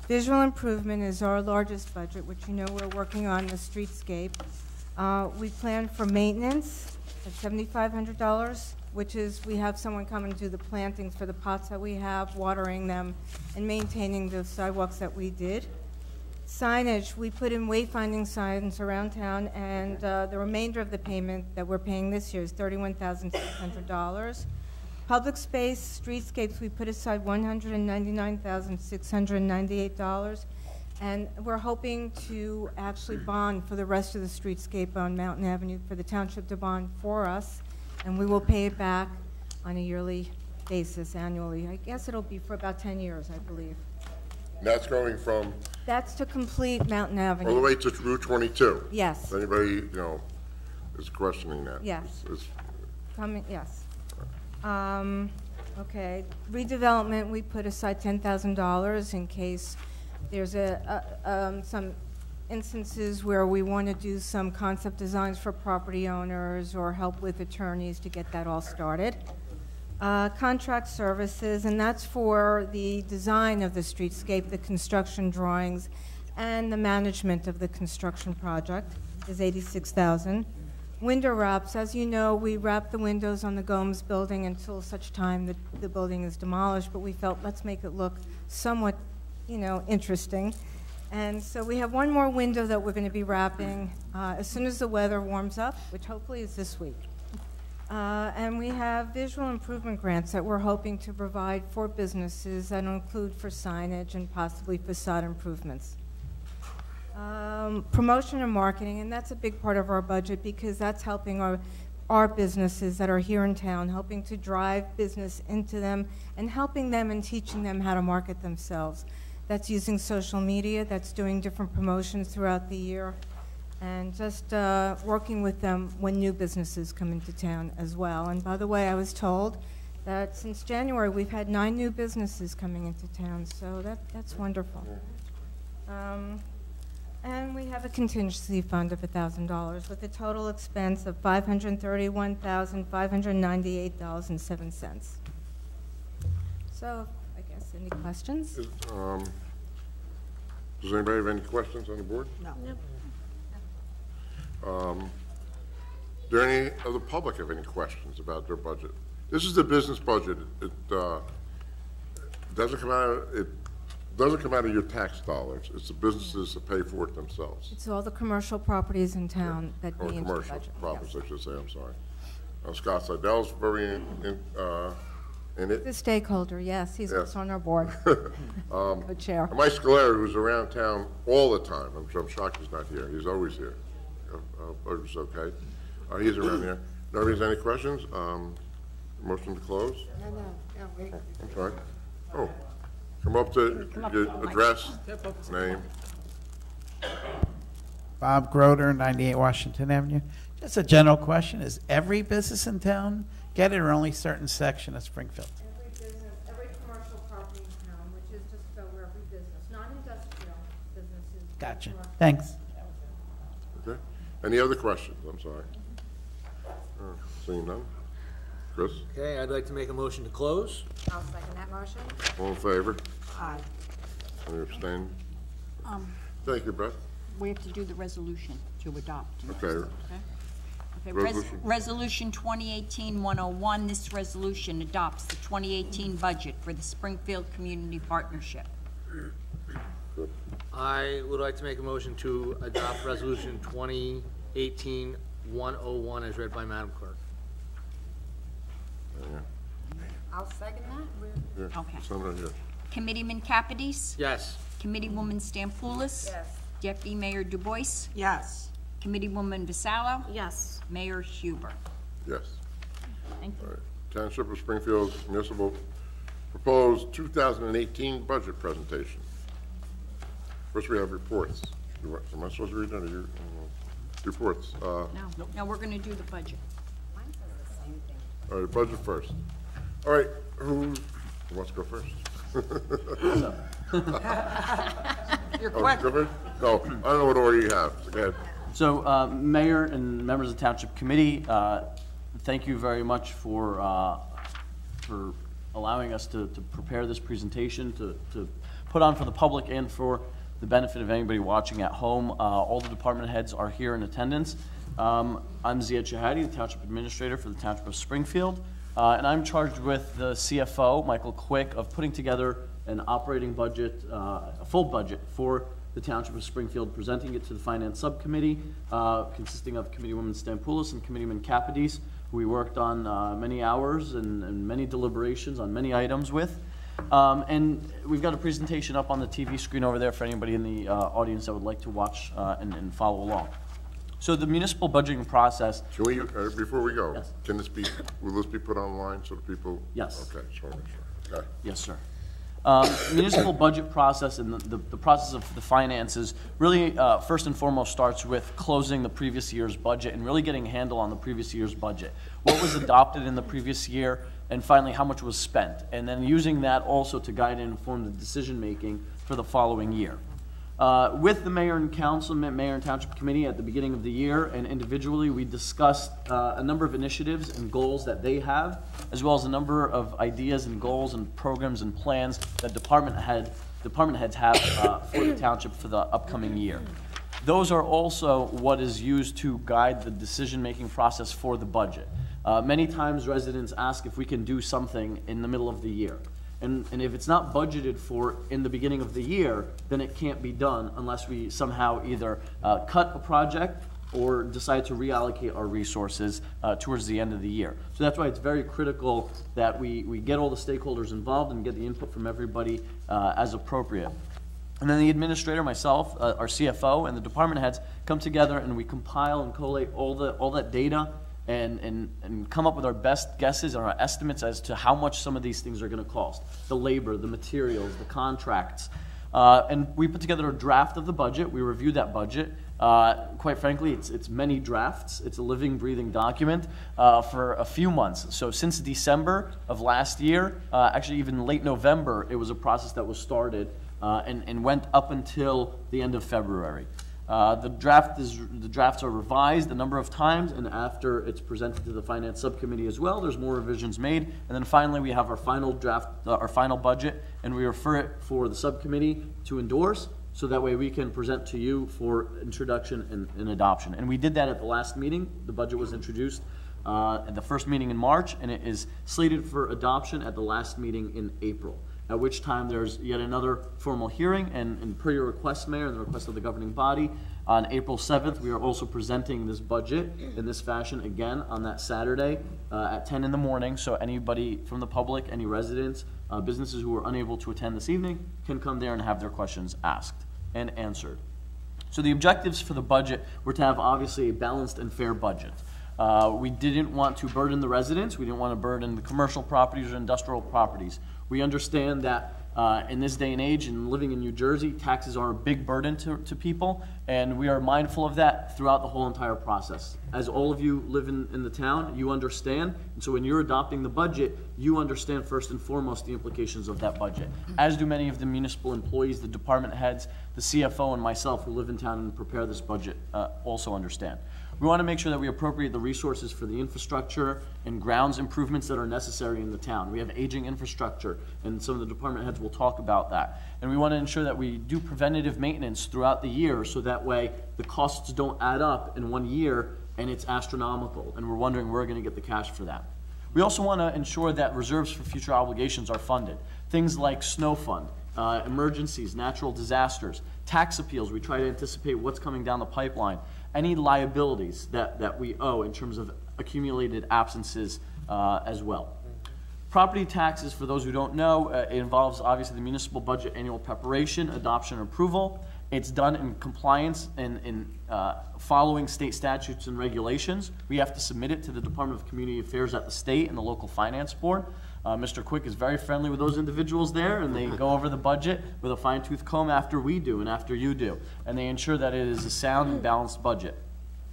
Visual improvement is our largest budget, which you know we're working on the streetscape. We plan for maintenance at $7,500, which is we have someone come and do the plantings for the pots that we have, watering them, and maintaining the sidewalks that we did. Signage, we put in wayfinding signs around town, and the remainder of the payment that we're paying this year is $31,600. Public space, streetscapes, we put aside $199,698, and we're hoping to actually bond for the rest of the streetscape on Mountain Avenue for the township to bond for us, and we will pay it back on a yearly basis annually. I guess it'll be for about 10 years, I believe. That's going from That's to complete Mountain all the Avenue. way to Route 22. Yes, If anybody, is questioning that. Yes. It's- coming, yes. Okay, redevelopment, we put aside $10,000 in case there's some instances where we want to do some concept designs for property owners or help with attorneys to get that all started. Contract services, and that's for the design of the streetscape, the construction drawings, and the management of the construction project is $86,000. Window wraps, as you know, we wrap the windows on the Gomes building until such time that the building is demolished, but we felt let's make it look somewhat, interesting. And so we have one more window that we're going to be wrapping as soon as the weather warms up, which hopefully is this week. And we have visual improvement grants that we're hoping to provide for businesses that include for signage and possibly facade improvements. Promotion and marketing, and that's a big part of our budget because that's helping our businesses that are here in town, helping to drive business into them and helping them and teaching them how to market themselves. That's using social media, that's doing different promotions throughout the year, and just working with them when new businesses come into town as well. And by the way, I was told that since January, we've had 9 new businesses coming into town, so that's wonderful. And we have a contingency fund of $1,000 with a total expense of $531,598.07. So, I guess, any questions? Does anybody have any questions on the board? No. Do any of the public have any questions about their budget? This is the business budget. It doesn't come out of your tax dollars. It's the businesses that pay for it themselves. It's all the commercial properties in town that Or be into the commercial budget. properties, I should say, I'm sorry. Scott Seidel's very in it. The stakeholder, yes, he's Yes. also on our board. The chair. And Mike Scalera, who's around town all the time, I'm shocked he's not here, he's always here. It's okay. He's around here. Nobody has any questions? Motion to close? No, wait. I'm sorry. Oh, come up to your address, name. Bob Groder, 98 Washington Avenue. Just a general question, is every business in town get it or only certain section of Springfield? Every business, every commercial property in town, which is just about where every business, non-industrial businesses. Gotcha, commercial. thanks. Okay. Any other questions? I'm sorry. Seeing none. Chris, Okay, I'd like to make a motion to close. I'll second that motion. all in favor? Aye. Any abstain? Thank you, Beth. We have to do the resolution to adopt. Okay. Okay, Resolution. Resolution 2018-101, this resolution adopts the 2018 budget for the Springfield Community Partnership. Good. I would like to make a motion to adopt Resolution 2018-101 as read by Madam Clerk. I'll second that. Here, Okay. send it here. Committeeman Kapidis? Yes. Committeewoman Stampoulis? Yes. Deputy Mayor Dubois? Yes. Committeewoman Vassallo? Yes. Mayor Huber? Yes. Thank you. All right. Township of Springfield's municipal proposed 2018 budget presentation. First, we have reports. Am I supposed to read that, or you? Reports. No, we're going to do the budget. Mine says the same thing. All right, budget first. All right, who wants to go first? You're Oh, quick. go first? No, I don't know what order you have. So go ahead. So, Mayor and members of the Township Committee, thank you very much for allowing us to prepare this presentation, to put on for the public and for the benefit of anybody watching at home. All the department heads are here in attendance. I'm Ziad Shahadi, the Township Administrator for the Township of Springfield, and I'm charged with the CFO, Michael Quick, of putting together an operating budget, a full budget for the Township of Springfield, presenting it to the Finance Subcommittee, consisting of Committeewoman Stampoulis and Committeeman Kapidis, who we worked on many hours and many deliberations on many items with. And we've got a presentation up on the TV screen over there for anybody in the audience that would like to watch and follow along. So the municipal budgeting process. Can we, before we go, Yes. can this be, will this be put online so that people? Yes. Okay, just want to make sure. Okay. Yes, sir. Municipal budget process and the process of the finances really first and foremost starts with closing the previous year's budget and really getting a handle on the previous year's budget. What was adopted in the previous year, and finally how much was spent, and then using that also to guide and inform the decision making for the following year. With the mayor and council, mayor and township committee at the beginning of the year, and individually, we discussed a number of initiatives and goals that they have, as well as a number of ideas and goals and programs and plans that department heads have for the township for the upcoming year. Those are also what is used to guide the decision-making process for the budget. Many times residents ask if we can do something in the middle of the year. And if it's not budgeted for in the beginning of the year, then it can't be done unless we somehow either cut a project or decide to reallocate our resources towards the end of the year. So that's why it's very critical that we get all the stakeholders involved and get the input from everybody as appropriate. And then the administrator, myself, our CFO, and the department heads come together and we compile and collate all that data and come up with our best guesses and our estimates as to how much some of these things are going to cost. The labor, the materials, the contracts. And we put together a draft of the budget. We review that budget. Quite frankly, it's many drafts. It's a living, breathing document for a few months. So since December of last year, actually even late November, it was a process that was started and went up until the end of February. The drafts are revised a number of times, and after it's presented to the finance subcommittee as well, there's more revisions made, and then finally we have our final draft, our final budget, and we refer it for the subcommittee to endorse, so that way we can present to you for introduction and adoption. And we did that at the last meeting. The budget was introduced at the first meeting in March, and it is slated for adoption at the last meeting in April, at which time there's yet another formal hearing, and per your request, Mayor, and the request of the governing body, on April 7th, we are also presenting this budget in this fashion again on that Saturday at 10 in the morning, so anybody from the public, any residents, businesses who are unable to attend this evening can come there and have their questions asked and answered. So the objectives for the budget were to have obviously a balanced and fair budget. We didn't want to burden the residents. We didn't want to burden the commercial properties or industrial properties. We understand that in this day and age and living in New Jersey, taxes are a big burden to people, and we are mindful of that throughout the whole entire process. As all of you live in the town, you understand, and so when you're adopting the budget, you understand first and foremost the implications of that budget, as do many of the municipal employees, the department heads, the CFO, and myself who live in town and prepare this budget also understand. We want to make sure that we appropriate the resources for the infrastructure and grounds improvements that are necessary in the town. We have aging infrastructure, and some of the department heads will talk about that. And we want to ensure that we do preventative maintenance throughout the year, so that way the costs don't add up in one year and it's astronomical, and we're wondering where we're going to get the cash for that. We also want to ensure that reserves for future obligations are funded. Things like snow fund, emergencies, natural disasters, tax appeals. We try to anticipate what's coming down the pipeline. Any liabilities that we owe in terms of accumulated absences as well. Property taxes, for those who don't know, it involves obviously the municipal budget annual preparation, adoption, and approval. It's done in compliance and in following state statutes and regulations. We have to submit it to the Department of Community Affairs at the state and the local finance board. Mr. Quick is very friendly with those individuals there, and they go over the budget with a fine-tooth comb after we do and after you do, and they ensure that it is a sound and balanced budget.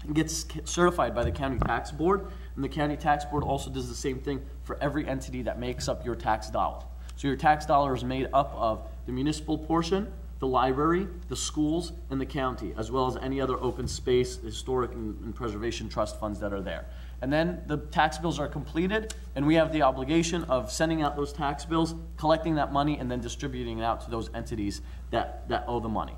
It gets certified by the county tax board, and the county tax board also does the same thing for every entity that makes up your tax dollar. So your tax dollar is made up of the municipal portion, the library, the schools, and the county, as well as any other open space, historic, and preservation trust funds that are there. And then the tax bills are completed, and we have the obligation of sending out those tax bills, collecting that money, and then distributing it out to those entities that owe the money.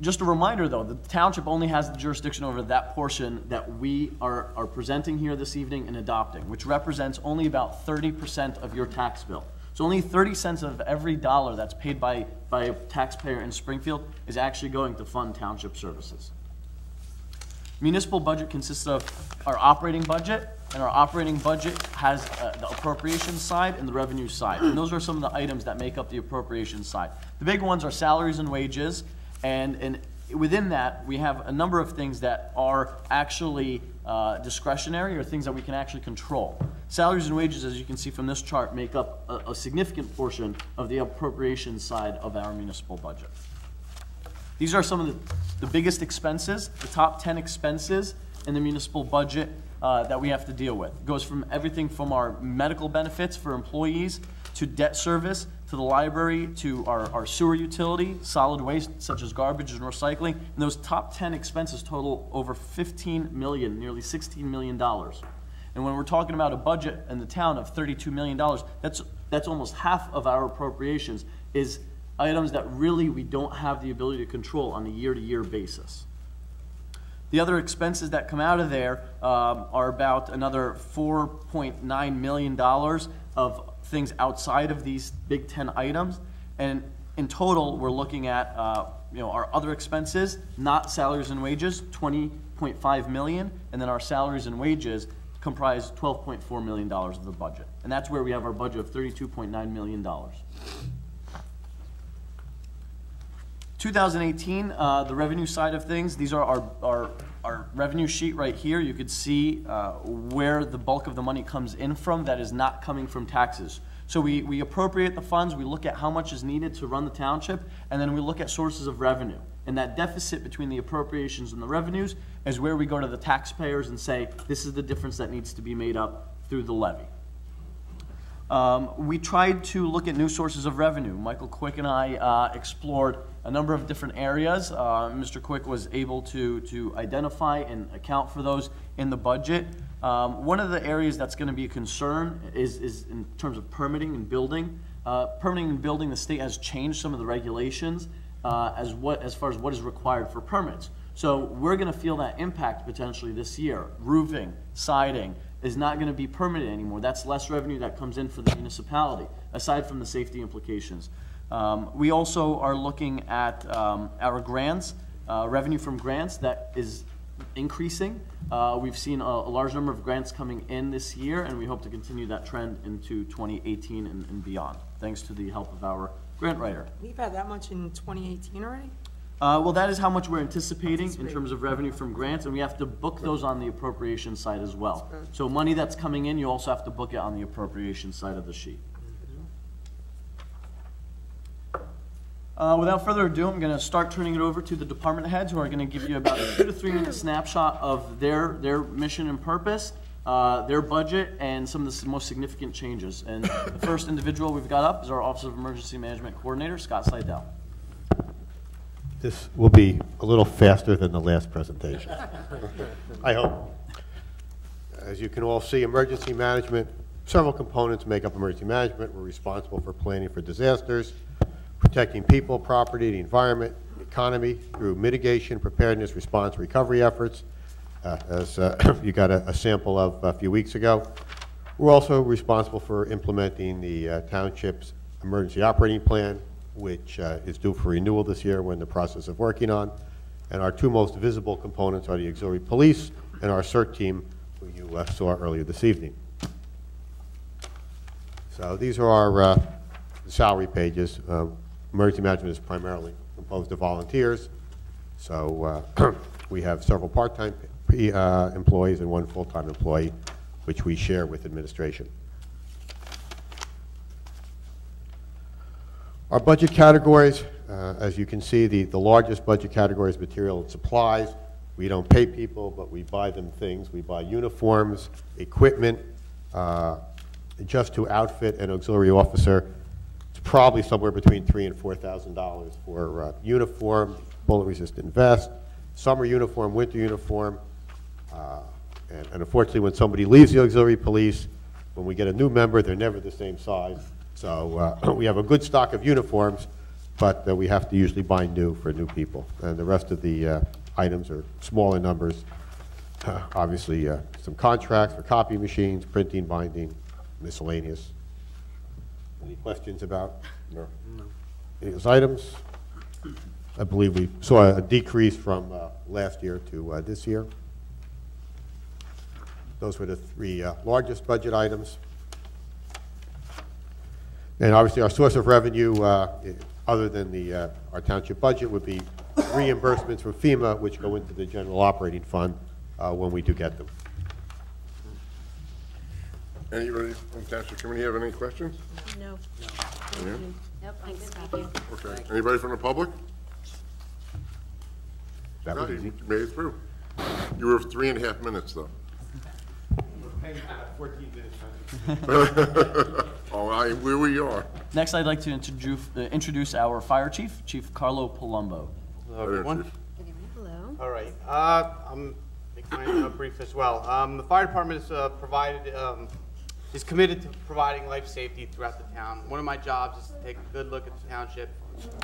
Just a reminder, though, the township only has the jurisdiction over that portion that we are presenting here this evening and adopting, which represents only about 30% of your tax bill. So only 30 cents of every dollar that's paid by a taxpayer in Springfield is actually going to fund township services. Municipal budget consists of our operating budget, and our operating budget has the appropriation side and the revenue side. And those are some of the items that make up the appropriation side. The big ones are salaries and wages, and within that, we have a number of things that are actually discretionary or things that we can actually control. Salaries and wages, as you can see from this chart, make up a significant portion of the appropriation side of our municipal budget. These are some of the biggest expenses, the top 10 expenses in the municipal budget that we have to deal with. It goes from everything from our medical benefits for employees to debt service, to the library, to our sewer utility, solid waste such as garbage and recycling. And those top 10 expenses total over $15 million, nearly $16 million. And when we're talking about a budget in the town of $32 million, that's almost half of our appropriations is items that really we don't have the ability to control on a year-to-year basis. The other expenses that come out of there are about another $4.9 million of things outside of these big 10 items. And in total, we're looking at our other expenses, not salaries and wages, $20.5 million, and then our salaries and wages comprise $12.4 million of the budget. And that's where we have our budget of $32.9 million. 2018, the revenue side of things, these are our revenue sheet right here. You could see where the bulk of the money comes in from that is not coming from taxes. So we appropriate the funds, we look at how much is needed to run the township, and then we look at sources of revenue. And that deficit between the appropriations and the revenues is where we go to the taxpayers and say, this is the difference that needs to be made up through the levy. We tried to look at new sources of revenue. Michael Quick and I explored a number of different areas. Mr. Quick was able to identify and account for those in the budget. One of the areas that's going to be a concern is in terms of permitting and building. Permitting and building, the state has changed some of the regulations as far as what is required for permits. So we're going to feel that impact potentially this year. Roofing, siding is not going to be permitted anymore. That's less revenue that comes in for the municipality, aside from the safety implications. We also are looking at our grants, revenue from grants that is increasing. We've seen a large number of grants coming in this year, and we hope to continue that trend into 2018 and beyond, thanks to the help of our grant writer. We've had that much in 2018 already? Well, that is how much we're anticipating in terms of revenue from grants, and we have to book those on the appropriation side as well. So money that's coming in, you also have to book it on the appropriation side of the sheet. Without further ado, I'm going to start turning it over to the department heads, who are going to give you about a 2 to 3 minute snapshot of their mission and purpose, their budget, and some of the most significant changes. And the first individual we've got up is our Office of Emergency Management Coordinator, Scott Slidell. This will be a little faster than the last presentation. I hope. As you can all see, emergency management, several components make up emergency management. We're responsible for planning for disasters, protecting people, property, the environment, the economy through mitigation, preparedness, response, recovery efforts, as you got a sample of a few weeks ago. We're also responsible for implementing the Township's emergency operating plan, which is due for renewal this year. We're in the process of working on. And our 2 most visible components are the auxiliary police and our CERT team, who you saw earlier this evening. So these are our salary pages. Emergency management is primarily composed of volunteers. So we have several part-time employees and 1 full-time employee, which we share with administration. Our budget categories, as you can see, the largest budget category is material and supplies. We don't pay people, but we buy them things. We buy uniforms, equipment, just to outfit an auxiliary officer. It's probably somewhere between $3,000 and $4,000 for uniform, bullet-resistant vest, summer uniform, winter uniform, and unfortunately, when somebody leaves the auxiliary police, when we get a new member, they're never the same size. So we have a good stock of uniforms, but we have to usually buy new for new people. And the rest of the items are smaller numbers. Obviously, some contracts for copy machines, printing, binding, miscellaneous. Any questions about any of those items? I believe we saw a decrease from last year to this year. Those were the 3 largest budget items. And obviously, our source of revenue, other than our township budget, would be reimbursements from FEMA, which go into the general operating fund when we do get them. Anybody from Township Committee have any questions? No. Yeah? Yep, thanks, Matthew. Okay. Anybody from the public? That was No, easy. you made it through. You were 3.5 minutes, though. 14 minutes. Oh, where we are. Next, I'd like to introduce our fire chief, Chief Carlo Palumbo. Hello, everyone. Hello. All right. I'm make mine brief as well. The fire department is committed to providing life safety throughout the town. One of my jobs is to take a good look at the township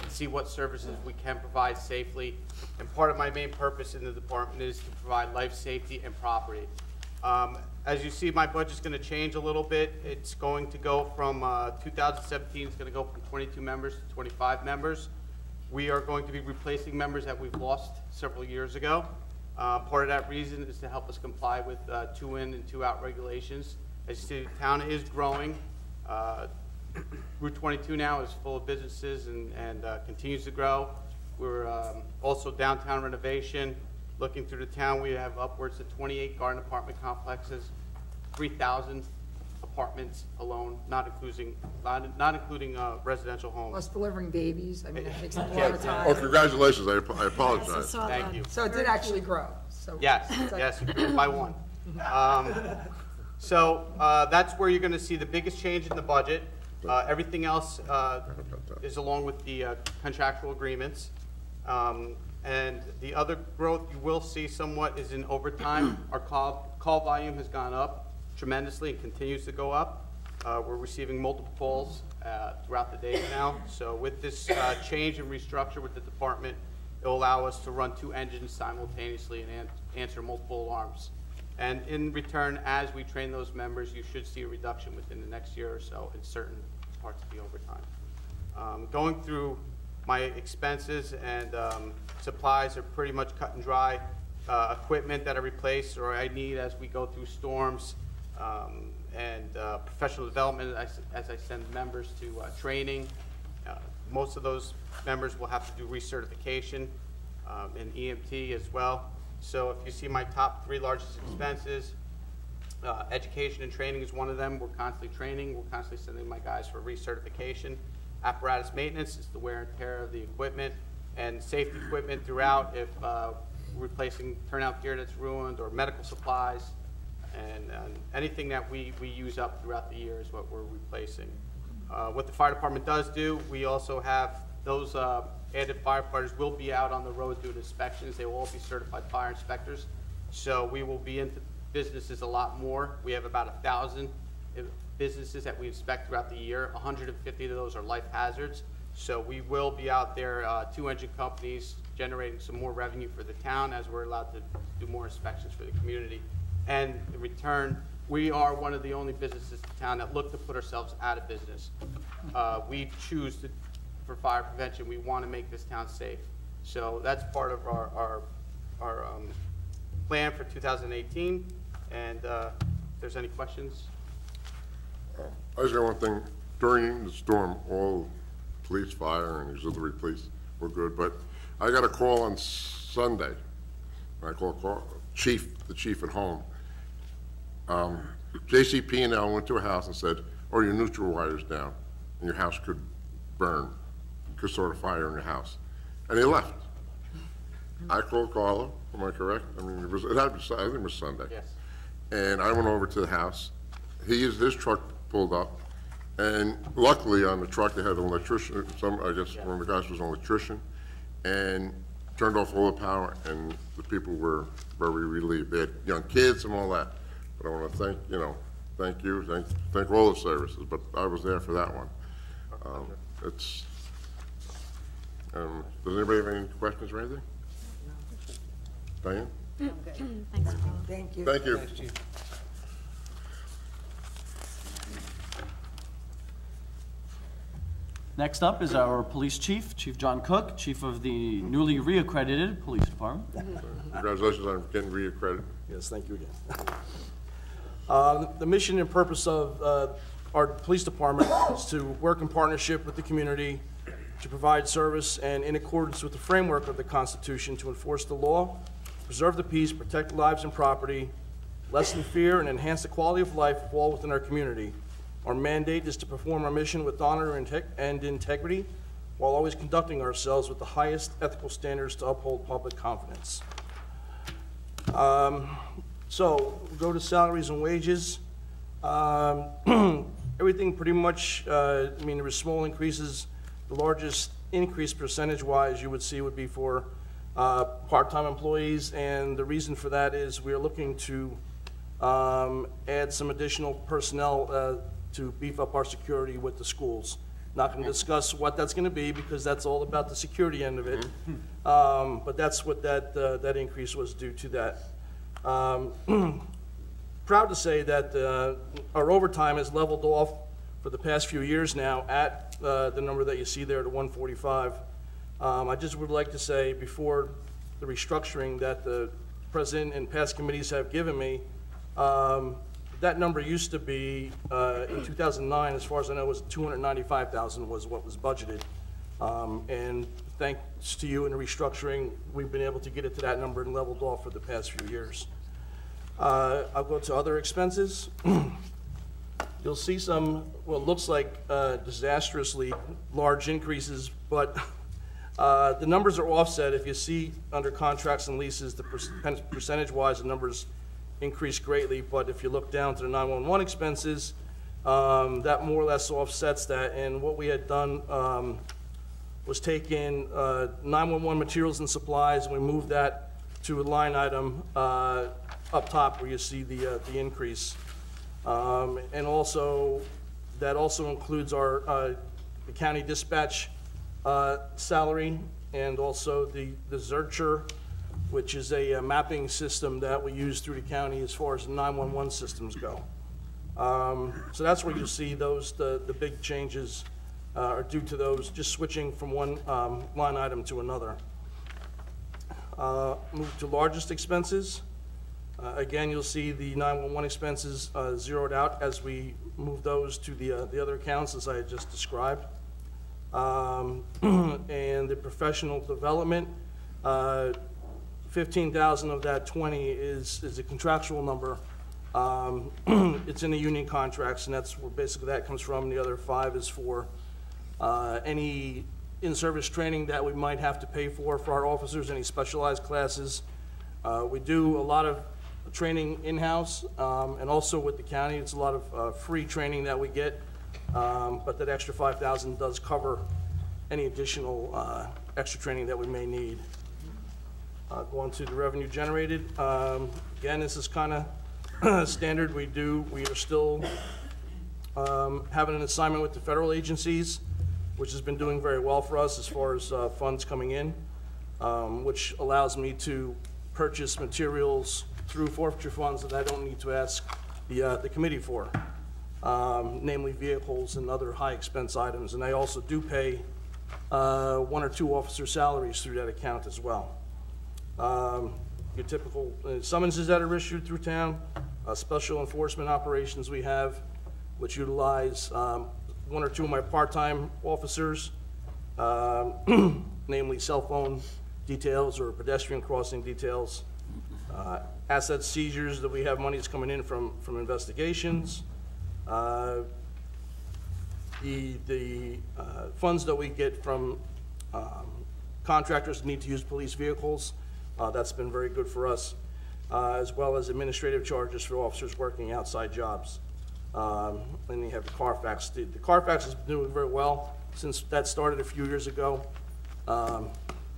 and see what services we can provide safely. And part of my main purpose in the department is to provide life safety and property. As you see, my budget's going to change a little bit. It's going to go from 2017, it's going to go from 22 members to 25 members. We are going to be replacing members that we've lost several years ago. Part of that reason is to help us comply with 2 in and 2 out regulations. As you see, the town is growing. Route 22 now is full of businesses and continues to grow. We're also downtown renovation. Looking through the town, we have upwards of 28 garden apartment complexes, 3,000 apartments alone, not including residential homes. Plus delivering babies, I mean, that takes a lot of Oh, time. congratulations. I apologize. Thank you. So it did actually grow, so. Yes, yes, it grew by 1. So that's where you're going to see the biggest change in the budget. Everything else is along with the contractual agreements. And the other growth you will see somewhat is in overtime. Our call volume has gone up tremendously and continues to go up. We're receiving multiple calls throughout the day now. So with this change and restructure with the department, it will allow us to run 2 engines simultaneously and answer multiple alarms. And in return, as we train those members, you should see a reduction within the next year or so in certain parts of the overtime. Going through my expenses and supplies are pretty much cut and dry. Equipment that I replace or I need as we go through storms, and professional development as I send members to training. Most of those members will have to do recertification and EMT as well. So if you see my top 3 largest expenses, education and training is one of them. We're constantly training. We're constantly sending my guys for recertification. Apparatus maintenance is the wear and tear of the equipment, and safety equipment throughout if replacing turnout gear that's ruined or medical supplies, and anything that we use up throughout the year is what we're replacing. What the fire department does do, we also have those added firefighters will be out on the road doing inspections. They will all be certified fire inspectors. So we will be into businesses a lot more. We have about 1,000 businesses that we inspect throughout the year. 150 of those are life hazards. So we will be out there, 2 engine companies, generating some more revenue for the town as we're allowed to do more inspections for the community. And in return, we are one of the only businesses in town that look to put ourselves out of business. We choose to, for fire prevention, we want to make this town safe. So that's part of our plan for 2018. And if there's any questions? I just got one thing. During the storm, all police, fire, and auxiliary police were good, but I got a call on Sunday. I called the chief at home. JCP&L went to a house and said, "Oh, your neutral wire's down, and your house could burn. You could start a fire in your house." And he left. I called Carlo. Am I correct? I mean, I think it was Sunday. Yes. And I went over to the house. His truck pulled up, and luckily on the truck they had an electrician. I guess one of the guys was an electrician, and turned off all the power. And the people were very relieved. They had young kids and all that. But I want to thank you, thank all the services. But I was there for that one. Does anybody have any questions or anything? Diane? Thanks, Paul. Thank you. Thank you. Next up is our police chief, Chief John Cook, chief of the newly reaccredited police department. Congratulations on getting reaccredited. Yes, thank you again. The mission and purpose of our police department is to work in partnership with the community to provide service and in accordance with the framework of the Constitution to enforce the law, preserve the peace, protect lives and property, lessen fear, and enhance the quality of life of all within our community. Our mandate is to perform our mission with honor and integrity while always conducting ourselves with the highest ethical standards to uphold public confidence. So we'll go to salaries and wages. Everything pretty much, I mean, there were small increases. The largest increase percentage-wise you would see would be for part-time employees, and the reason for that is we are looking to add some additional personnel to beef up our security with the schools. Not going to discuss what that's going to be because that's all about the security end of it, but that's what that increase was due to that. Proud to say that our overtime has leveled off for the past few years now at the number that you see there, the 145. I just would like to say before the restructuring that the president and past committees have given me, that number used to be, in 2009, as far as I know, was 295,000 was what was budgeted. And thanks to you and the restructuring, we've been able to get it to that number and leveled off for the past few years. I'll go to other expenses. You'll see some, well, it looks like disastrously large increases, but the numbers are offset. If you see under contracts and leases, the percentage-wise, the numbers increase greatly, but if you look down to the 911 expenses, that more or less offsets that. And what we had done was take in 911 materials and supplies, and we moved that to a line item up top where you see the increase. And also That also includes our the county dispatch salary, and also the Zurcher, which is a mapping system that we use through the county as far as 911 systems go. So that's where you'll see those, the big changes are due to those, just switching from one line item to another. Move to largest expenses. Again, you'll see the 911 expenses zeroed out as we move those to the other accounts as I had just described. And the professional development, 15,000 of that 20 is a contractual number. It's in the union contracts, and that's where basically that comes from. The other 5 is for any in-service training that we might have to pay for our officers, any specialized classes. We do a lot of training in-house, and also with the county. It's a lot of free training that we get, but that extra 5,000 does cover any additional extra training that we may need. Go on to the revenue generated. Again, this is kind of standard. We are still having an assignment with the federal agencies, which has been doing very well for us as far as funds coming in, which allows me to purchase materials through forfeiture funds that I don't need to ask the committee for, namely vehicles and other high expense items. And I also do pay 1 or 2 officer salaries through that account as well. Your typical summonses that are issued through town, special enforcement operations we have, which utilize 1 or 2 of my part-time officers, namely cell phone details or pedestrian crossing details, asset seizures that we have monies coming in from investigations, the funds that we get from contractors that need to use police vehicles. That's been very good for us, as well as administrative charges for officers working outside jobs. And you have the Carfax. The Carfax has been doing very well since that started a few years ago.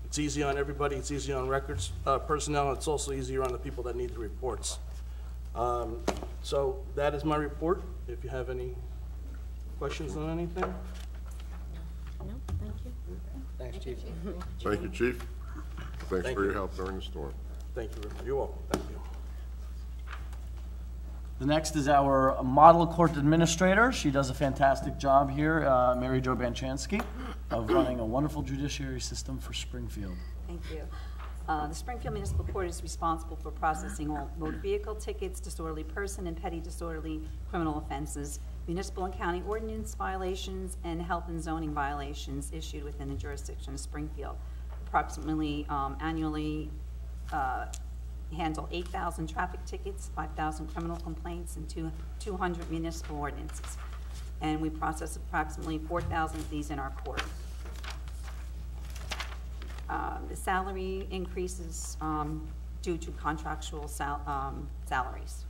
It's easy on everybody. It's easy on records personnel. And it's also easier on the people that need the reports. So that is my report. If you have any questions on anything. No, thank you. Thanks, Chief. Thank you, Chief. Thanks for your help during the storm. Thank you very much. You're welcome. Thank you. The next is our model court administrator. She does a fantastic job here, Mary Jo Banchansky, of running a wonderful judiciary system for Springfield. Thank you. The Springfield Municipal Court is responsible for processing all motor vehicle tickets, disorderly person, and petty disorderly criminal offenses, municipal and county ordinance violations, and health and zoning violations issued within the jurisdiction of Springfield. Approximately annually handle 8,000 traffic tickets, 5,000 criminal complaints, and 200 municipal ordinances. And we process approximately 4,000 of these in our court. The salary increases due to contractual salaries.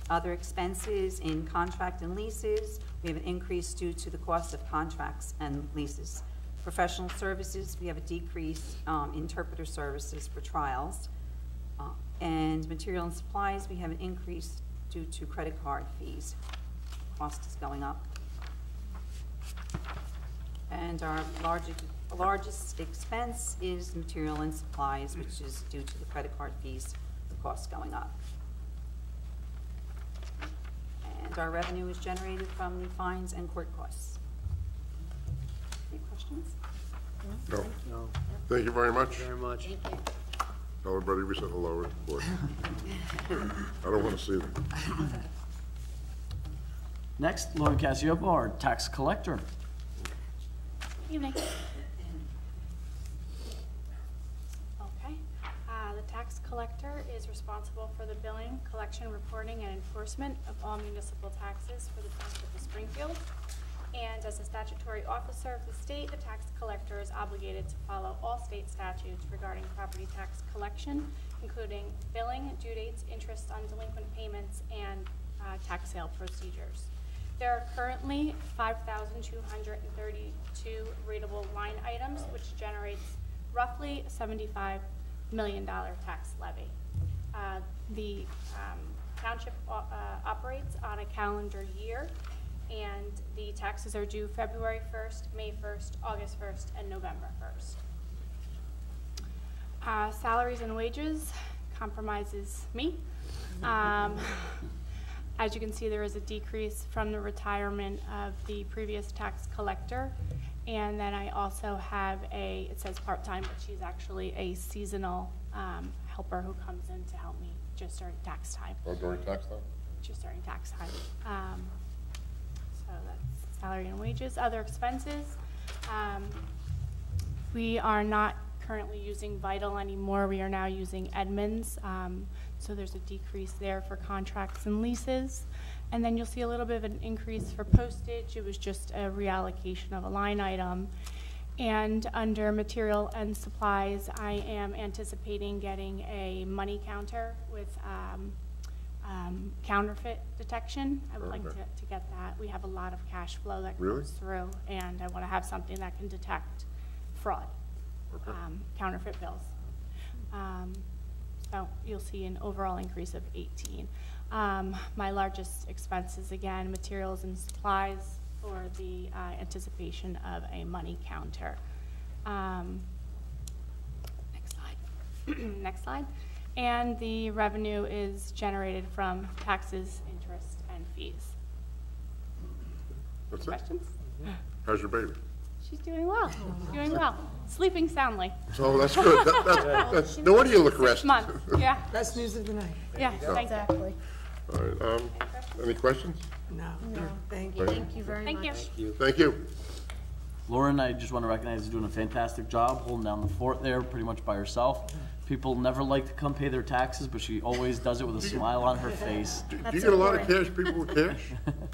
Other expenses in contract and leases, we have an increase due to the cost of contracts and leases. Professional services, we have a decrease, interpreter services for trials. And material and supplies, we have an increase due to credit card fees. Cost is going up. And our largest expense is material and supplies, which is due to the credit card fees, the costs going up. And our revenue is generated from the fines and court costs. Any questions? No. No. Thank you very much. Very much. Thank you. Tell everybody we said hello at the court. I don't want to see them. Next, Lauren Casiopo, our tax collector. Evening. Okay. The tax collector is responsible for the billing, collection, reporting, and enforcement of all municipal taxes for the Township of Springfield. And as a statutory officer of the state, the tax collector is obligated to follow all state statutes regarding property tax collection, including billing, due dates, interest on delinquent payments, and tax sale procedures. There are currently 5,232 rateable line items, which generates roughly a $75 million tax levy. The Township operates on a calendar year, and the taxes are due February 1st, May 1st, August 1st, and November 1st. Salaries and wages compromises me. As you can see, there is a decrease from the retirement of the previous tax collector. And then I also have it says part-time, but she's actually a seasonal helper who comes in to help me just during tax time. Oh, during tax time? Just during tax time. So that's salary and wages. Other expenses. We are not currently using Vital anymore. We are now using Edmunds. So there's a decrease there for contracts and leases. And then you'll see a little bit of an increase for postage. It was just a reallocation of a line item. And under material and supplies, I am anticipating getting a money counter with counterfeit detection. I would like to get that. We have a lot of cash flow that goes through, and I want to have something that can detect fraud, counterfeit bills. So you'll see an overall increase of 18. My largest expenses, again, materials and supplies for the anticipation of a money counter. Next slide. Next slide. And the revenue is generated from taxes, interest, and fees. That's Questions? How's your baby? She's doing well. She's doing well. Sleeping soundly. Oh, that's good. No wonder you look 6 rested. months. Yeah. Best news of the night. Yeah. Exactly. All right, any questions? No. Thank you. Thank you very Thank much. you. Thank you. Lauren, I just want to recognize you doing a fantastic job holding down the fort there pretty much by herself. People never like to come pay their taxes, but she always does it with a smile on her face. Do you get a lot of cash, people with cash?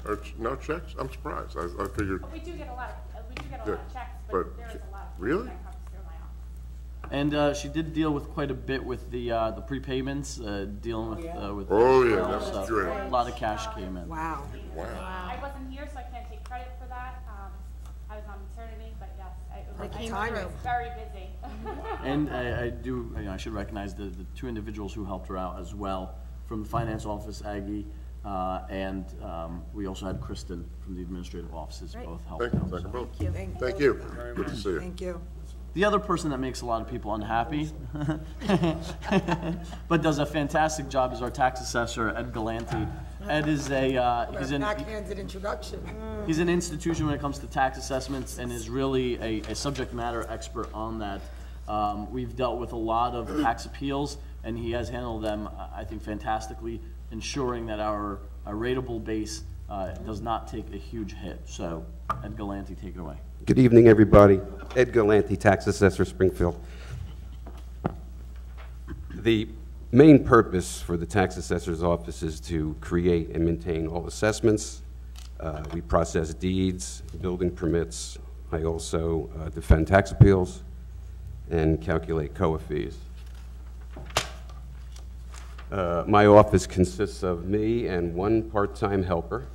Or no checks? I'm surprised. I figured. We do get a lot of checks, but there is a lot of really? that comes through my office. And she did deal with quite a bit with the prepayments, dealing with Oh, yeah, well, that's so great. a lot of cash came in. Wow. Wow. I wasn't here, so I can't take credit for that. I was on maternity, but yes, I was very busy. And I should recognize the two individuals who helped her out as well from the finance office, Aggie, and we also had Kristen from the administrative offices, both helped out. Thank you both. Thank you. Thank you. Good to see you. Thank you. The other person that makes a lot of people unhappy, but does a fantastic job, is our tax assessor, Ed Galanti. Ed is Backhanded introduction. he's an institution when it comes to tax assessments and is really a subject matter expert on that. We've dealt with a lot of tax appeals, and he has handled them, I think, fantastically, ensuring that our rateable base does not take a huge hit. So, Ed Galanti, take it away. Good evening, everybody. Ed Galanti, Tax Assessor, Springfield. The main purpose for the Tax Assessor's Office is to create and maintain all assessments. We process deeds, building permits. I also defend tax appeals and calculate COA fees. My office consists of me and one part-time helper.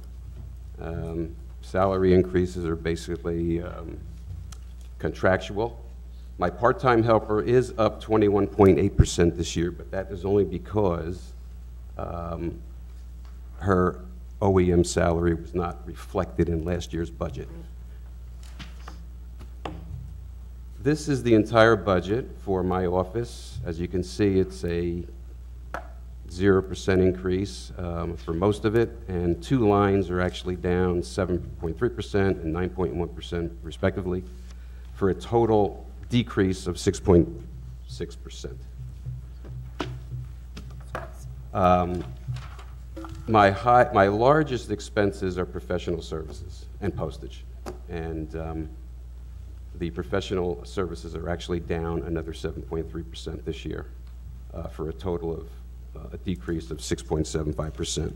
Salary increases are basically contractual. My part-time helper is up 21.8% this year, but that is only because her OEM salary was not reflected in last year's budget. This is the entire budget for my office. As you can see, it's a 0% increase for most of it, and two lines are actually down 7.3% and 9.1% respectively, for a total decrease of 6.6%. My largest expenses are professional services and postage, and the professional services are actually down another 7.3% this year, for a total of a decrease of 6.75%.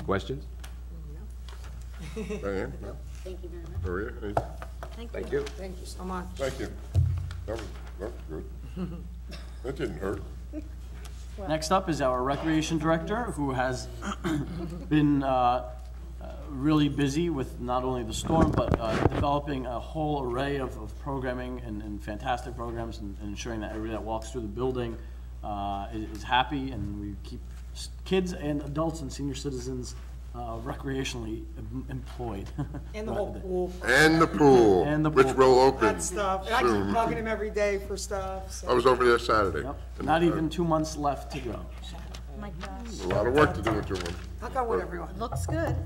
Questions? Diane? Thank you very much. Maria? Thank you. Thank you so much. Thank you. That was good. That didn't hurt. Next up is our Recreation Director, who has been really busy with not only the storm, but developing a whole array of programming and fantastic programs, and ensuring that everybody that walks through the building is happy, and we keep kids and adults and senior citizens recreationally employed. And the whole pool. And the pool, And the pool. which will open That stuff. And I keep soon. bugging him every day for stuff. So. I was over there Saturday. Yep. And, Not even 2 months left to go. Oh my gosh. A lot of work to do in 2 months. Knock on wood, everyone. Looks good.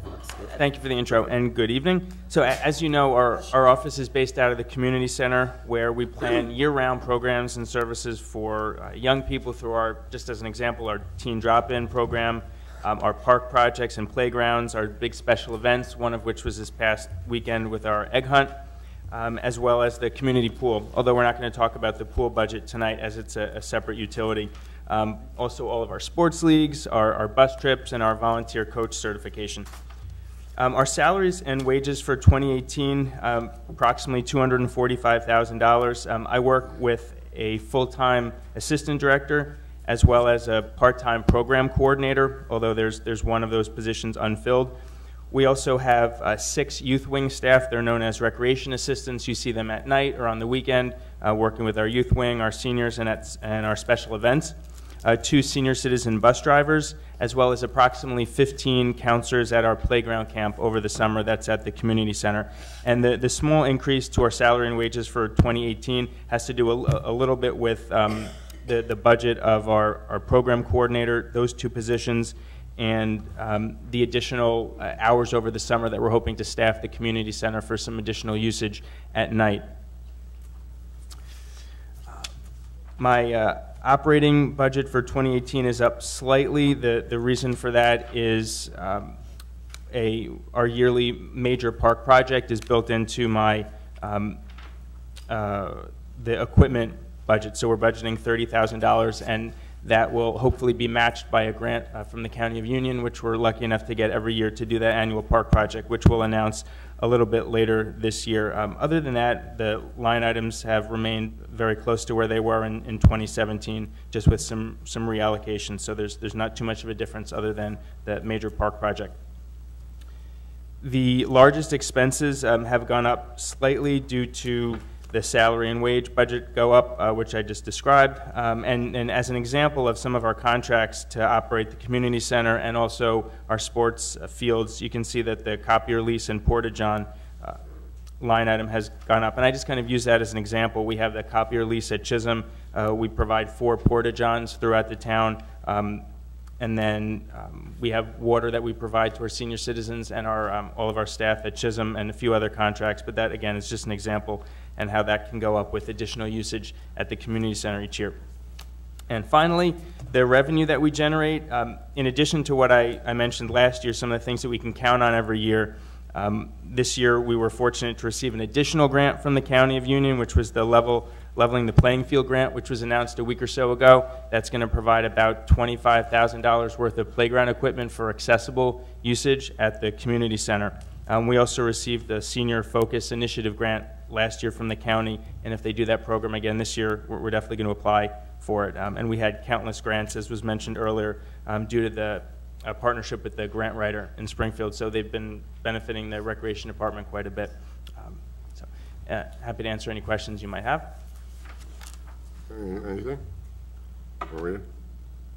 Thank you for the intro, and good evening. So as you know, our office is based out of the community center, where we plan year-round programs and services for young people through our, just as an example, our teen drop-in program, our park projects and playgrounds, our big special events, one of which was this past weekend with our egg hunt, as well as the community pool, although we're not going to talk about the pool budget tonight as it's a separate utility. Also all of our sports leagues, our bus trips, and our volunteer coach certification. Our salaries and wages for 2018, approximately $245,000. I work with a full-time assistant director as well as a part-time program coordinator, although there's one of those positions unfilled. We also have 6 youth wing staff. They're known as recreation assistants. You see them at night or on the weekend, working with our youth wing, our seniors, and our special events. 2 senior citizen bus drivers, as well as approximately 15 counselors at our playground camp over the summer. That's at the community center. And the small increase to our salary and wages for 2018 has to do a little bit with the budget of our program coordinator, those 2 positions, and the additional hours over the summer that we're hoping to staff the community center for some additional usage at night. My operating budget for 2018 is up slightly. The reason for that is our yearly major park project is built into my the equipment budget. So we're budgeting $30,000, and that will hopefully be matched by a grant from the County of Union, which we're lucky enough to get every year to do that annual park project, which we'll announce a little bit later this year. Other than that, the line items have remained very close to where they were in 2017, just with some reallocation. So there's not too much of a difference other than the major park project. The largest expenses have gone up slightly due to the salary and wage budget go up, which I just described. And as an example of some of our contracts to operate the community center and also our sports fields, you can see that the copier lease and Porta-John line item has gone up. And I just kind of use that as an example. We have the copier lease at Chisholm. We provide 4 Porta-Johns throughout the town. And then we have water that we provide to our senior citizens and all of our staff at Chisholm, and a few other contracts. But that, again, is just an example, and how that can go up with additional usage at the community center each year. And finally, the revenue that we generate, in addition to what I mentioned last year, some of the things that we can count on every year. This year, we were fortunate to receive an additional grant from the County of Union, which was the Leveling the Playing Field grant, which was announced a week or so ago. That's going to provide about $25,000 worth of playground equipment for accessible usage at the community center. We also received the Senior Focus Initiative grant last year from the county, and if they do that program again this year, we're definitely going to apply for it. And we had countless grants, as was mentioned earlier, due to the partnership with the grant writer in Springfield, so they've been benefiting the Recreation Department quite a bit. Happy to answer any questions you might have. Anything? Maria?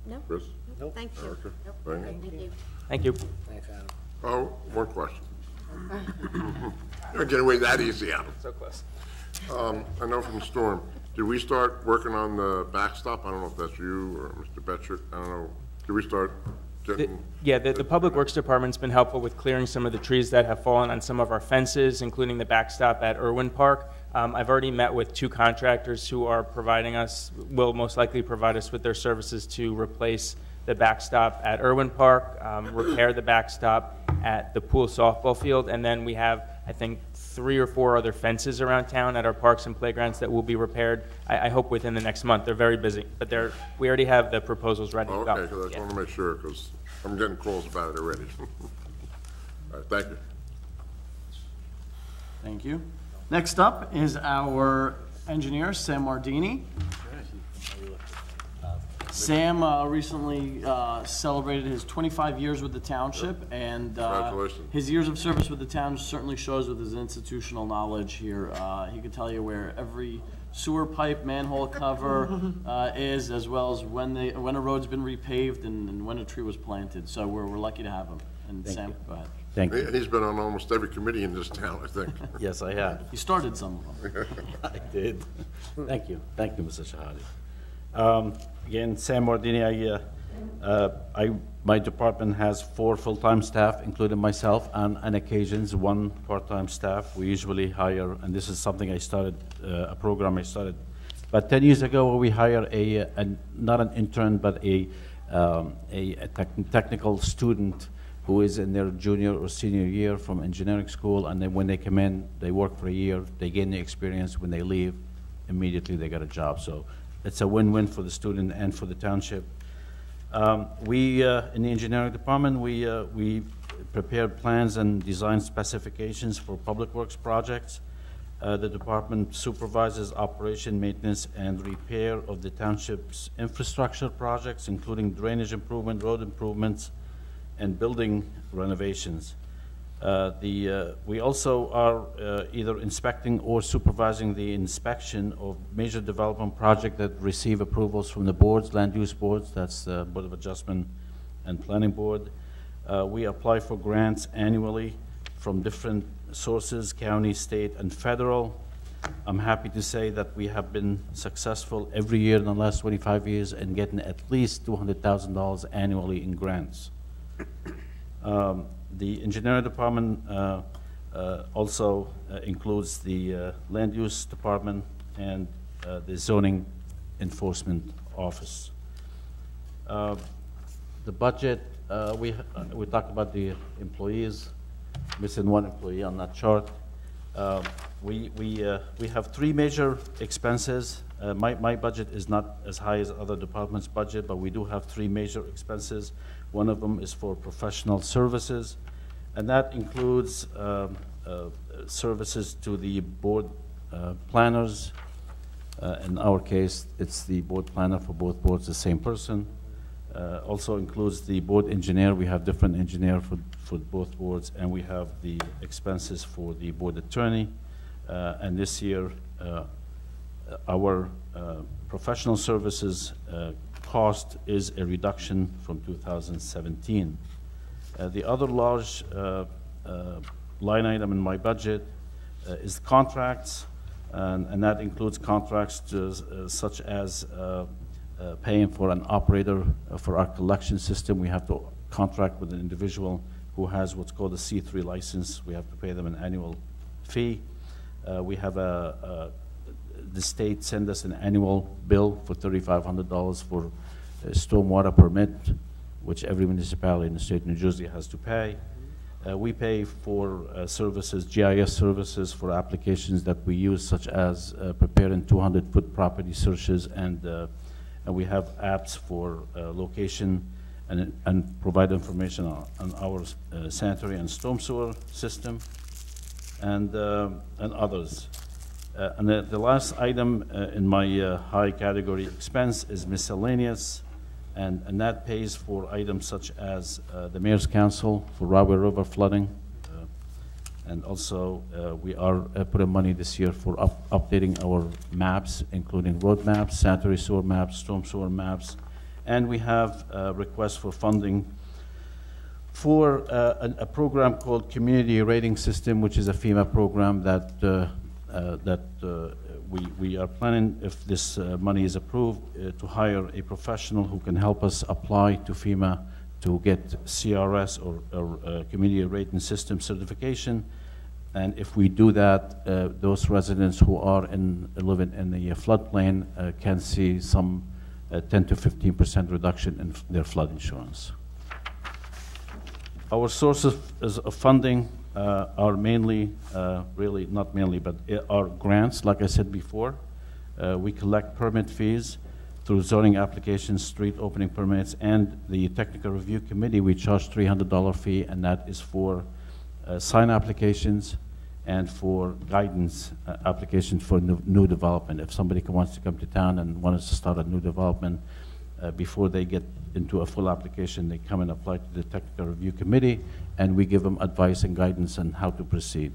No. Chris? Nope. Thank you. Erica? Nope. Diane? Thank you. Thank you. Thanks, Adam. Oh, one question. Don't get away that easy, Adam. So close. I know from the storm, did we start working on the backstop? I don't know if that's you or Mr. Betchert. I don't know. Did we start getting? The Public Works Department's been helpful with clearing some of the trees that have fallen on some of our fences, including the backstop at Irwin Park. I've already met with 2 contractors who are will most likely provide us with their services to replace the backstop at Irwin Park, repair the backstop at the pool softball field, and then we have, I think, 3 or 4 other fences around town at our parks and playgrounds that will be repaired, I hope within the next month. They're very busy, but we already have the proposals ready to go. Okay, because I just want to make sure, because I'm getting calls about it already. All right, thank you. Thank you. Next up is our engineer, Sam Mardini. Sam recently celebrated his 25 years with the township, and Congratulations. his years of service with the town certainly shows with his institutional knowledge here. He could tell you where every sewer pipe, manhole cover is, as well as when a road's been repaved and when a tree was planted. So we're lucky to have him. And Sam, go ahead. Thank you. He's been on almost every committee in this town, I think. Yes, I have. He started some of them. I did. Thank you. Thank you, Mr. Shahadi. Again, Sam Mordini, my department has 4 full-time staff, including myself, and on occasions, 1 part-time staff. We usually hire, and this is something I started, a program I started about 10 years ago, where we hire not an intern, but a technical student who is in their junior or senior year from engineering school, and then when they come in, they work for a year, they gain the experience. When they leave, immediately they get a job. So it's a win-win for the student and for the township. We, in the engineering department, we prepare plans and design specifications for public works projects. The department supervises operation, maintenance, and repair of the township's infrastructure projects, including drainage improvement, road improvements, and building renovations. We also are either inspecting or supervising the inspection of major development projects that receive approvals from the boards, land use boards, that's the Board of Adjustment and Planning Board. We apply for grants annually from different sources, county, state, and federal. I'm happy to say that we have been successful every year in the last 25 years in getting at least $200,000 annually in grants. The engineering department also includes the land use department and the zoning enforcement office. The budget, we talked about the employees, missing 1 employee on that chart. We have 3 major expenses. My budget is not as high as other departments' budget, but we do have 3 major expenses. One of them is for professional services, and that includes services to the board planners. In our case, it's the board planner for both boards, the same person. Also includes the board engineer. We have different engineer for both boards, and we have the expenses for the board attorney. And this year, our professional services cost is a reduction from 2017. The other large line item in my budget is contracts, and that includes contracts such as paying for an operator for our collection system. We have to contract with an individual who has what's called a C3 license. We have to pay them an annual fee. We have the state send us an annual bill for $3,500 for a stormwater permit, which every municipality in the state of New Jersey has to pay. We pay for services, GIS services for applications that we use, such as preparing 200-foot property searches, and we have apps for location and provide information on our sanitary and storm sewer system, and others. And the last item in my high category expense is miscellaneous, and that pays for items such as the Mayor's Council for Rahway River flooding, and also we are putting money this year for updating our maps, including road maps, sanitary sewer maps, storm sewer maps, and we have requests for funding for a program called Community Rating System, which is a FEMA program that we are planning, if this money is approved, to hire a professional who can help us apply to FEMA to get CRS or Community Rating System certification. And if we do that, those residents who are living in the floodplain can see some 10 to 15% reduction in their flood insurance. Our sources of funding are mainly, really not mainly, but are grants, like I said before. We collect permit fees through zoning applications, street opening permits, and the technical review committee. We charge $300 fee, and that is for sign applications and for guidance applications for new development. If somebody wants to come to town and wants to start a new development, before they get into a full application, they come and apply to the technical review committee, and we give them advice and guidance on how to proceed.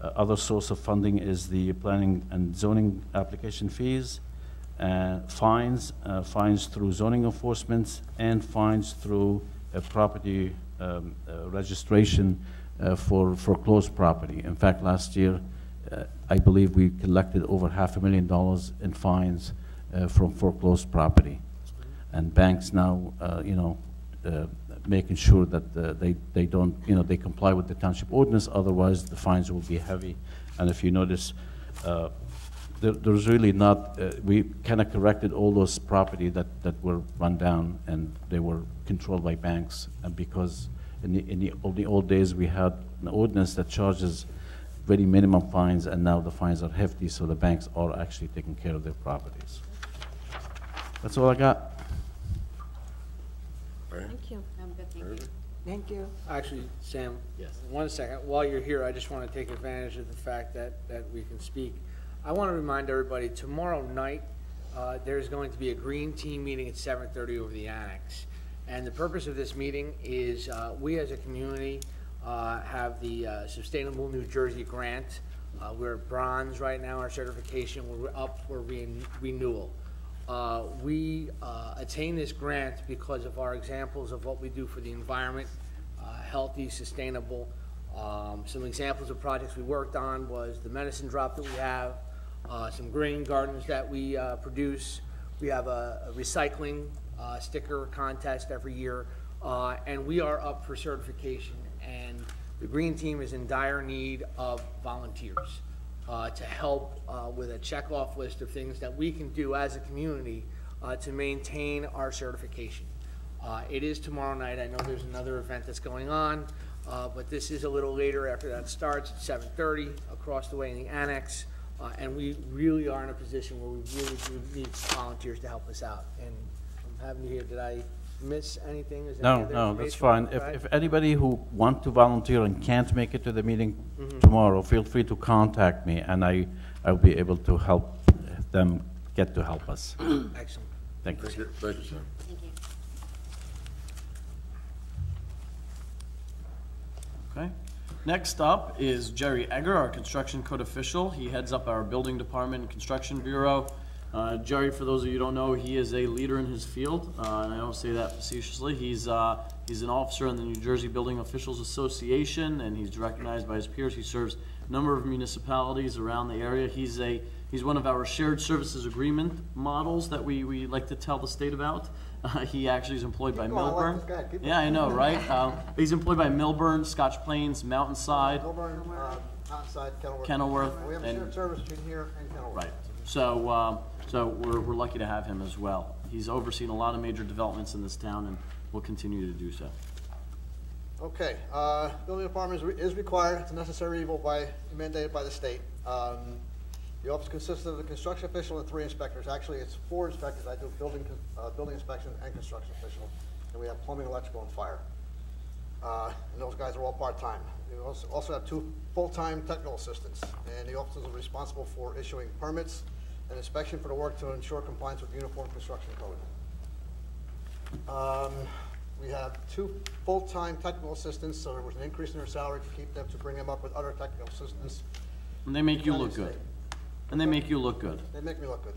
Other source of funding is the planning and zoning application fees, fines through zoning enforcement, and fines through property registration for foreclosed property. In fact, last year, I believe we collected over $500,000 in fines from foreclosed property. And banks now, making sure that they don't, they comply with the township ordinance, otherwise the fines will be heavy. And if you notice, there's really not, we kind of corrected all those property that were run down and they were controlled by banks. And because in the old days we had an ordinance that charges very minimum fines, and now the fines are hefty, so the banks are actually taking care of their properties. That's all I got. Thank you. Thank you. Actually, Sam, 1 second. While you're here, I just want to take advantage of the fact that we can speak. I want to remind everybody, tomorrow night, there's going to be a green team meeting at 7:30 over the annex. And the purpose of this meeting is we as a community have the Sustainable New Jersey grant. We're bronze right now, our certification. We're up for renewal. We attain this grant because of our examples of what we do for the environment, healthy, sustainable. Some examples of projects we worked on was the medicine drop that we have, some grain gardens that we produce. We have a recycling sticker contest every year, and we are up for certification. And the green team is in dire need of volunteers to help with a checkoff list of things that we can do as a community to maintain our certification. It is tomorrow night. I know there's another event that's going on, but this is a little later after that starts at 7:30 across the way in the annex. And we really are in a position where we really do need volunteers to help us out. And I'm having you here. Did I miss anything? Is No, that's fine. If anybody who wants to volunteer and can't make it to the meeting tomorrow, feel free to contact me, and I'll be able to help them get to help us. Excellent. Thank you. Thank you, Sam. Thank you. Okay. Next up is Jerry Egger, our construction code official. He heads up our building department and construction bureau. Jerry, for those of you who don't know, he is a leader in his field, and I don't say that facetiously. He's an officer in the New Jersey Building Officials Association, and he's recognized by his peers. He serves a number of municipalities around the area. He's one of our shared services agreement models that we like to tell the state about. He actually is employed by Millburn. Yeah, I know, right? He's employed by Millburn, Scotch Plains, Mountainside, Mountainside, Kenilworth, We have a shared service between here and Kenilworth. Right. So we're lucky to have him as well. He's overseen a lot of major developments in this town and will continue to do so. Okay, building department is required. It's a necessary evil mandated by the state. The office consists of the construction official and 3 inspectors. Actually, it's 4 inspectors. I do building inspection and construction official. And we have plumbing, electrical, and fire. And those guys are all part-time. We also have 2 full-time technical assistants. And the officers are responsible for issuing permits and inspection for the work to ensure compliance with the Uniform Construction Code. We have 2 full-time technical assistants, so there was an increase in their salary to keep them, to bring them up with other technical assistants. And they make you look good. And they make you look good. They make me look good.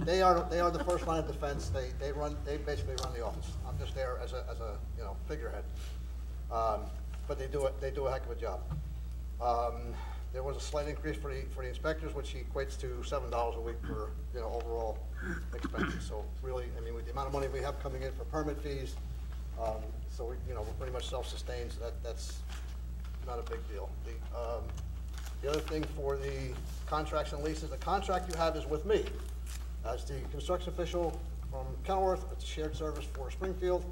They are the first line of defense. They basically run the office. I'm just there as a figurehead. But they do a heck of a job. There was a slight increase for the inspectors, which equates to $7 a week for overall expenses. So really, I mean, with the amount of money we have coming in for permit fees, so we're pretty much self-sustained. So that's not a big deal. The other thing for the contracts and leases, the contract you have is with me as the construction official from Kenilworth. It's a shared service for Springfield.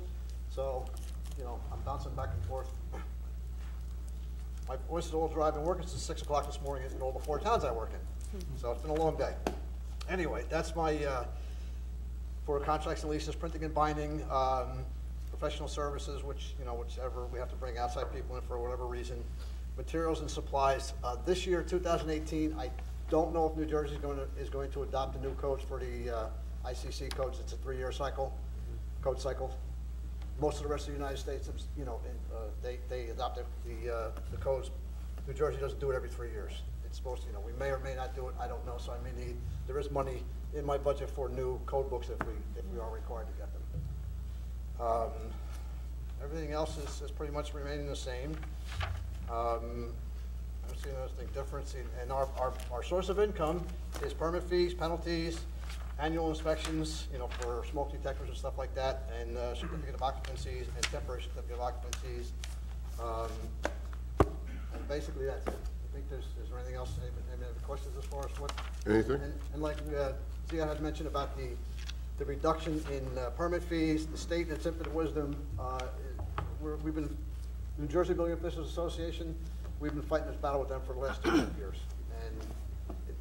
So, I'm bouncing back and forth. My voice is all driving working since 6 o'clock this morning in all the 4 towns I work in. So it's been a long day. Anyway, that's my, for contracts and leases, printing and binding, professional services, whichever we have to bring outside people in for whatever reason. Materials and supplies. This year, 2018, I don't know if New Jersey is going to adopt the new codes for the ICC codes. It's a 3-year cycle. code cycle. Most of the rest of the United States, you know, they adopted the codes. New Jersey doesn't do it every 3 years. It's supposed to, you know, we may or may not do it, I don't know, so I may need, there is money in my budget for new code books if we are required to get them. Everything else is pretty much remaining the same. I don't see anything different. And our source of income is permit fees, penalties, annual inspections, you know, for smoke detectors and stuff like that, and certificate of occupancies and temporary certificate of occupancies. And basically that's it. I think is there anything else? Any other questions as far as what? Anything? And like Zia had mentioned about the reduction in permit fees, the state in its infinite wisdom, we've been, New Jersey Building Officials Association, we've been fighting this battle with them for the last 2 years. And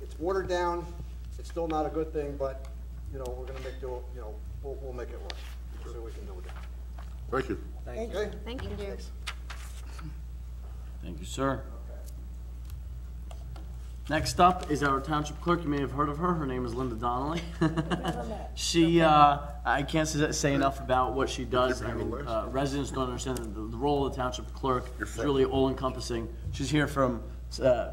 it's watered down. It's still not a good thing, but, you know, we're going to make do, you know, we'll make it work. We'll see what we can do with it. Thank you. Thank you. Okay. Thank you. Thanks. Thank you, sir. Next up is our township clerk. You may have heard of her. Her name is Linda Donnelly. She, I can't say enough about what she does. I mean, residents don't understand the role of the township clerk is really all-encompassing. She's here from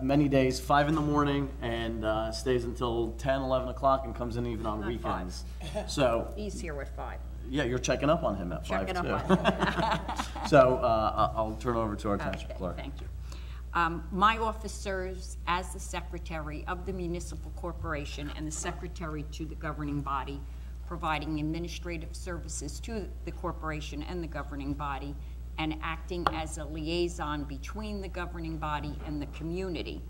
many days, 5 in the morning, and stays until 10, 11 o'clock, and comes in even on Not weekends. 5. So He's here at 5. yeah, you're checking up on him at 5 Checking too. up on So I'll turn over to our township Okay, clerk. thank you. My office serves as the secretary of the municipal corporation and the secretary to the governing body, providing administrative services to the corporation and the governing body, and acting as a liaison between the governing body and the community.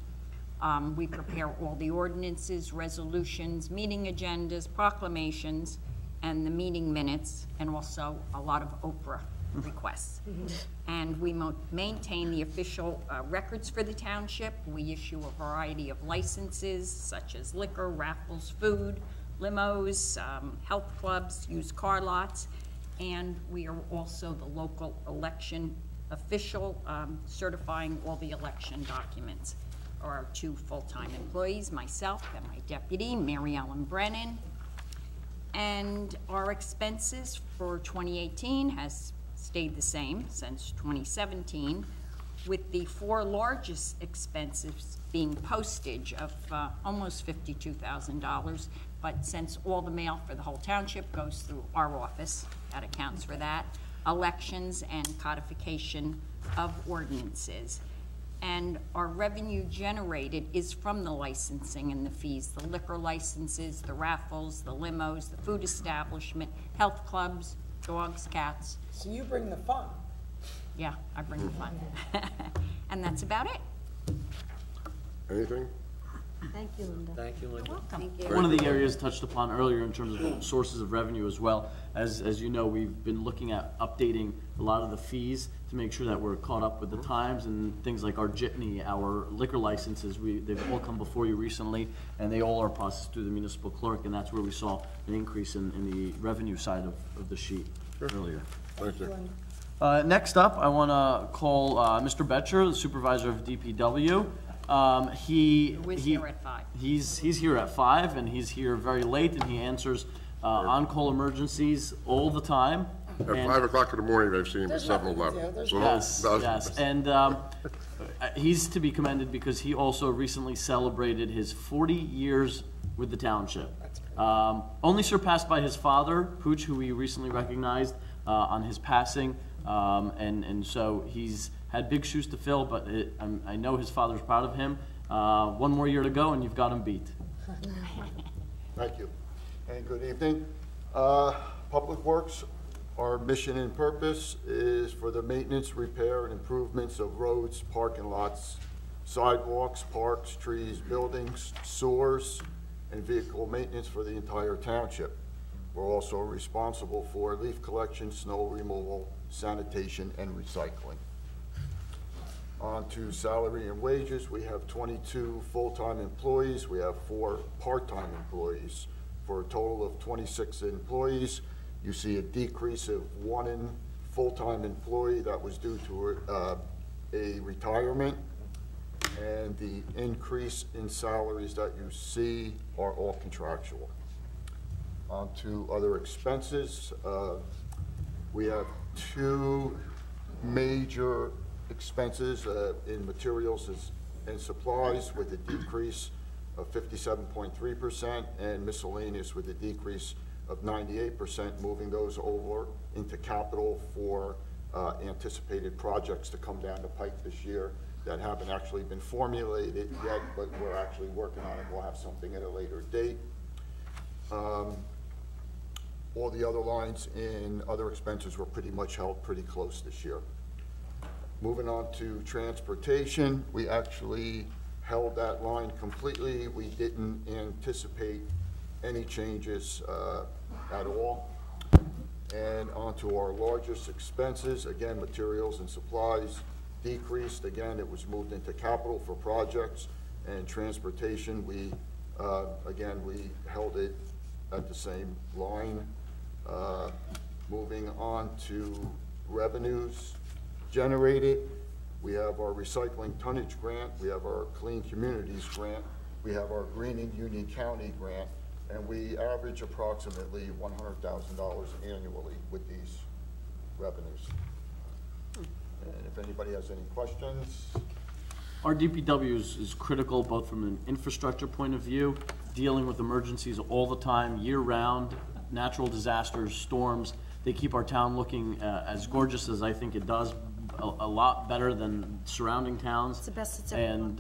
We prepare all the ordinances, resolutions, meeting agendas, proclamations, and the meeting minutes, and also a lot of Oprah requests. And we maintain the official records for the township. We issue a variety of licenses such as liquor, raffles, food, limos, health clubs, used car lots, and we are also the local election official, certifying all the election documents. Our 2 full-time employees, myself and my deputy, Mary Ellen Brennan. And our expenses for 2018 has stayed the same since 2017, with the 4 largest expenses being postage of almost $52,000. But since all the mail for the whole township goes through our office, that accounts for that, elections and codification of ordinances. And our revenue generated is from the licensing and the fees, the liquor licenses, the raffles, the limos, the food establishment, health clubs, dogs, cats. So you bring the fun. Yeah, I bring the fun. And that's about it. Anything? Thank you, Linda. Thank you, Linda. You're welcome. Thank you. One of the areas touched upon earlier in terms of sources of revenue as well, as you know, we've been looking at updating a lot of the fees to make sure that we're caught up with the times, and things like our jitney, our liquor licenses, they've all come before you recently, and they all are processed through the municipal clerk, and that's where we saw an increase in the revenue side of the sheet earlier. Thank you. Next up, I want to call Mr. Betcher, the supervisor of DPW. Who is here at 5. He's here at 5, and he's here very late, and he answers on-call emergencies all the time. At 5 o'clock in the morning, I've seen him at 7-Eleven. So Yes, and he's to be commended because he also recently celebrated his 40 years with the township. Only surpassed by his father, Pooch, who we recently recognized on his passing, and so he's had big shoes to fill, but I know his father's proud of him. 1 more year to go, and you've got him beat. Thank you, and good evening. Public Works, our mission and purpose is for the maintenance, repair, and improvements of roads, parking lots, sidewalks, parks, trees, buildings, sewers, and vehicle maintenance for the entire township. We're also responsible for leaf collection, snow removal, sanitation, and recycling. On to salary and wages. We have 22 full-time employees. We have 4 part-time employees for a total of 26 employees. You see a decrease of 1 full-time employee that was due to a retirement, and the increase in salaries that you see are all contractual. On to other expenses. We have two major expenses in materials and supplies with a decrease of 57.3% and miscellaneous with a decrease of 98%, moving those over into capital for anticipated projects to come down the pike this year that haven't actually been formulated yet, but we're actually working on it. We'll have something at a later date. All the other lines in other expenses were pretty much held pretty close this year. Moving on to transportation, we actually held that line completely. We didn't anticipate any changes at all. And onto our largest expenses, again, materials and supplies decreased. Again, it was moved into capital for projects. And transportation, we held it at the same line. Moving on to revenues generated, we have our recycling tonnage grant, we have our clean communities grant, we have our greening Union County grant, and we average approximately $100,000 annually with these revenues. And if anybody has any questions. Our DPW is critical both from an infrastructure point of view, dealing with emergencies all the time, year-round, natural disasters, storms. They keep our town looking as gorgeous as I think it does, a lot better than surrounding towns. It's the best it's ever And,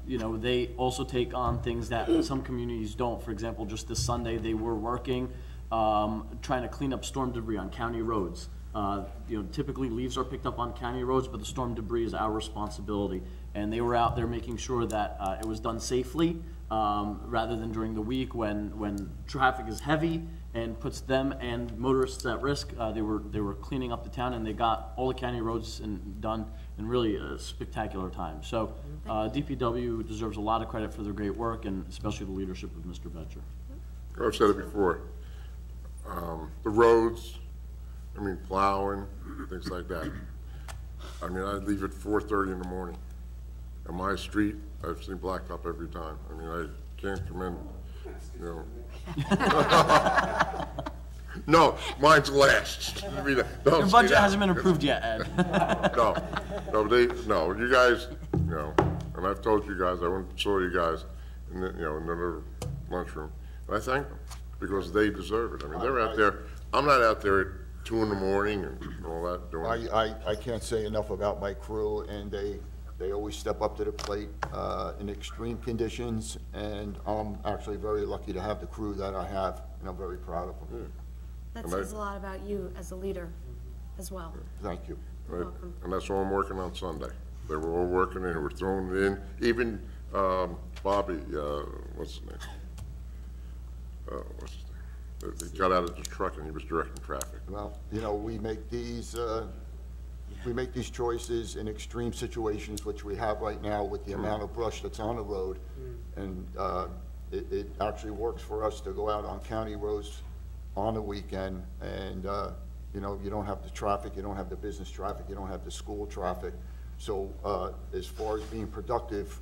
you know, they also take on things that some communities don't. For example, just this Sunday, they were working, trying to clean up storm debris on county roads. You know, typically leaves are picked up on county roads, but the storm debris is our responsibility. And they were out there making sure that it was done safely, rather than during the week when traffic is heavy and puts them and motorists at risk. They were cleaning up the town, and they got all the county roads done in really a spectacular time. So DPW deserves a lot of credit for their great work, and especially the leadership of Mr. Betcher. I've said it before. The roads, I mean, plowing, things like that. I mean, I leave at 4:30 in the morning. On my street, I've seen blacktop every time. I mean, I can't come in, you know. No, mine's last. I mean, Your budget hasn't been approved yet, Ed. No, you guys, you know, and I've told you guys, I went and saw you guys in the, you know, in another lunchroom, and I thank them because they deserve it. I mean, they're out there. I'm not out there at 2 in the morning and all that doing. I can't say enough about my crew, and they always step up to the plate in extreme conditions, and I'm actually very lucky to have the crew that I have, and I'm very proud of them. That says a lot about you as a leader as well. Thank you. Right. And that's all I'm working on Sunday. They were all working and were throwing it in. Even Bobby, what's his name? He got out of his truck and he was directing traffic. Well, you know, we make these choices in extreme situations, which we have right now with the amount of brush that's on the road. And it actually works for us to go out on county roads on the weekend, and you know, you don't have the traffic, you don't have the business traffic, you don't have the school traffic. So as far as being productive,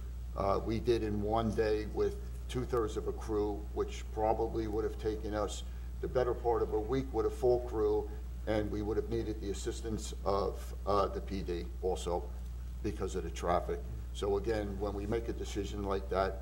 we did in one day with 2/3 of a crew, which probably would have taken us the better part of a week with a full crew, and we would have needed the assistance of the PD also because of the traffic. So again, when we make a decision like that,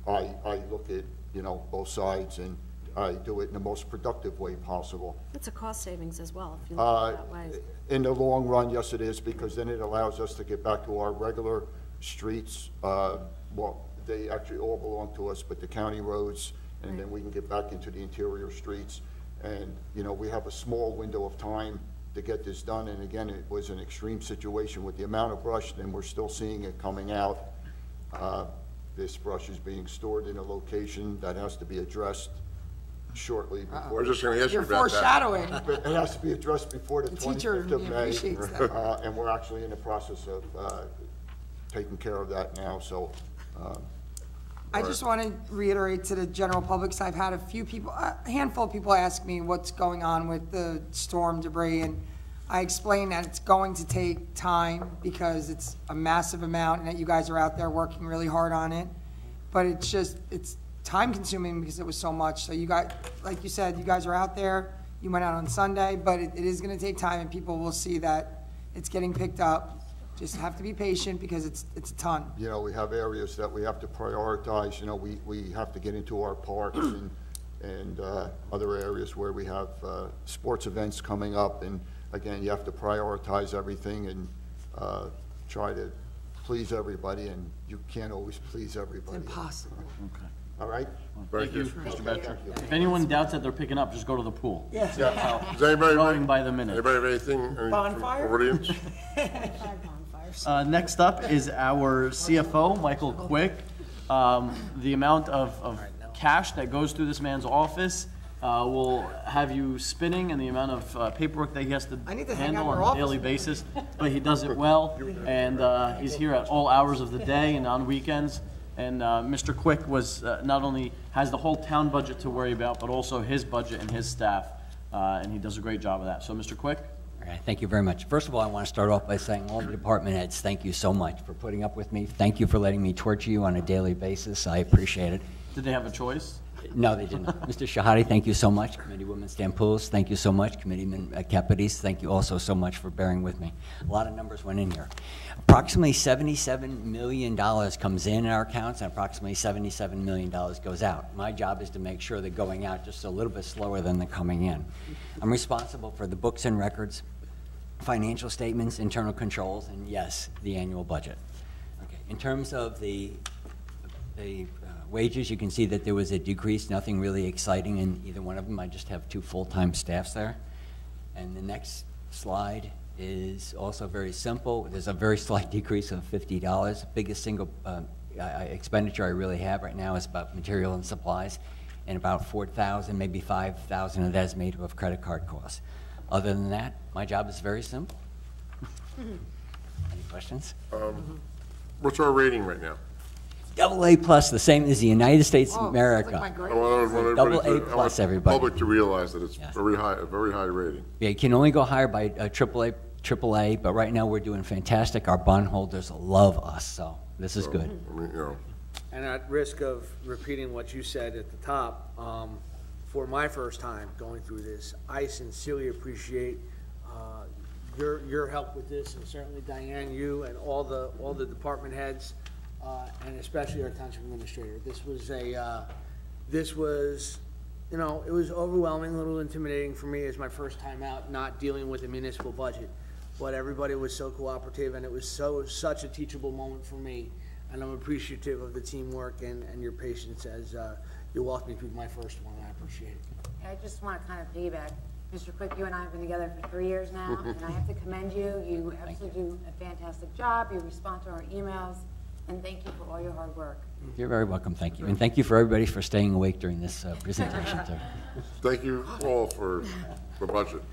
I look at, you know, both sides, and I do it in the most productive way possible. It's a cost savings as well, if you look at it that way. In the long run, yes it is, because then it allows us to get back to our regular streets. Well, they actually all belong to us, but the county roads, and then we can get back into the interior streets. And, you know, we have a small window of time to get this done, and again, it was an extreme situation with the amount of brush, and we're still seeing it coming out. This brush is being stored in a location that has to be addressed shortly before. I was just going to ask you You're about that. foreshadowing. It has to be addressed before the teacher 25th of May. appreciates that. And we're actually in the process of taking care of that now, so. I just want to reiterate to the general public, because I've had a handful of people ask me what's going on with the storm debris, and I explained that it's going to take time because it's a massive amount and that you guys are out there working really hard on it. But it's time consuming because it was so much. So you guys, like you said, you guys are out there, you went out on Sunday, but it is gonna take time, and people will see that it's getting picked up. Just have to be patient, because it's a ton. You know, we have areas that we have to prioritize, you know, we have to get into our parks and other areas where we have sports events coming up, and again, you have to prioritize everything and try to please everybody, and you can't always please everybody. It's impossible. Okay. All right? Thank you, Mr. Batcher. If anyone doubts that they're picking up, just go to the pool. Yeah. Does anybody, Going by the minute. anybody have anything? Bonfire? Audience? Next up is our CFO, Michael Quick. The amount of cash that goes through this man's office will have you spinning, and the amount of paperwork that he has to handle on a daily basis, but he does it well, and he's here at all hours of the day and on weekends. And Mr. Quick was not only has the whole town budget to worry about, but also his budget and his staff, and he does a great job of that. So, Mr. Quick? All right, thank you very much. First of all, I want to start off by saying all the department heads, thank you so much for putting up with me. Thank you for letting me torture you on a daily basis. I appreciate it. Did they have a choice? No, they didn't. Mr. Shahadi, thank you so much. Committeewoman Stampoulos, thank you so much. Committeeman Kepides, thank you also so much for bearing with me. A lot of numbers went in here. Approximately $77 million comes in our accounts, and approximately $77 million goes out. My job is to make sure they're going out just a little bit slower than they're coming in. I'm responsible for the books and records, financial statements, internal controls, and yes, the annual budget. Okay. In terms of the wages, you can see that there was a decrease, nothing really exciting in either one of them. I just have 2 full-time staffs there. And the next slide is also very simple. There's a very slight decrease of $50. The biggest single expenditure I really have right now is about material and supplies, and about $4,000, maybe $5,000 of that is made up of credit card costs. Other than that, my job is very simple. Any questions? What's our rating right now? AA plus, the same as the United States of America. I want AA plus, everybody. Public to realize that it's very high, a very high rating. Yeah, you can only go higher by AAA, but right now we're doing fantastic. Our bondholders love us, so this is good. I mean, you know. And at risk of repeating what you said at the top, for my first time going through this, I sincerely appreciate your help with this, and certainly Diane, you, and all the department heads. And especially our township administrator. This was, you know, it was overwhelming, a little intimidating for me as my first time out, not dealing with a municipal budget. But everybody was so cooperative, and it was such a teachable moment for me. And I'm appreciative of the teamwork and your patience as you walked me through my first one. I appreciate it. I just want to kind of piggyback. Mr. Quick, you and I have been together for 3 years now, and I have to commend you. You absolutely do a fantastic job. You respond to our emails. And thank you for all your hard work. You're very welcome, thank you. And thank you for everybody for staying awake during this presentation, too. Thank you all for the budget.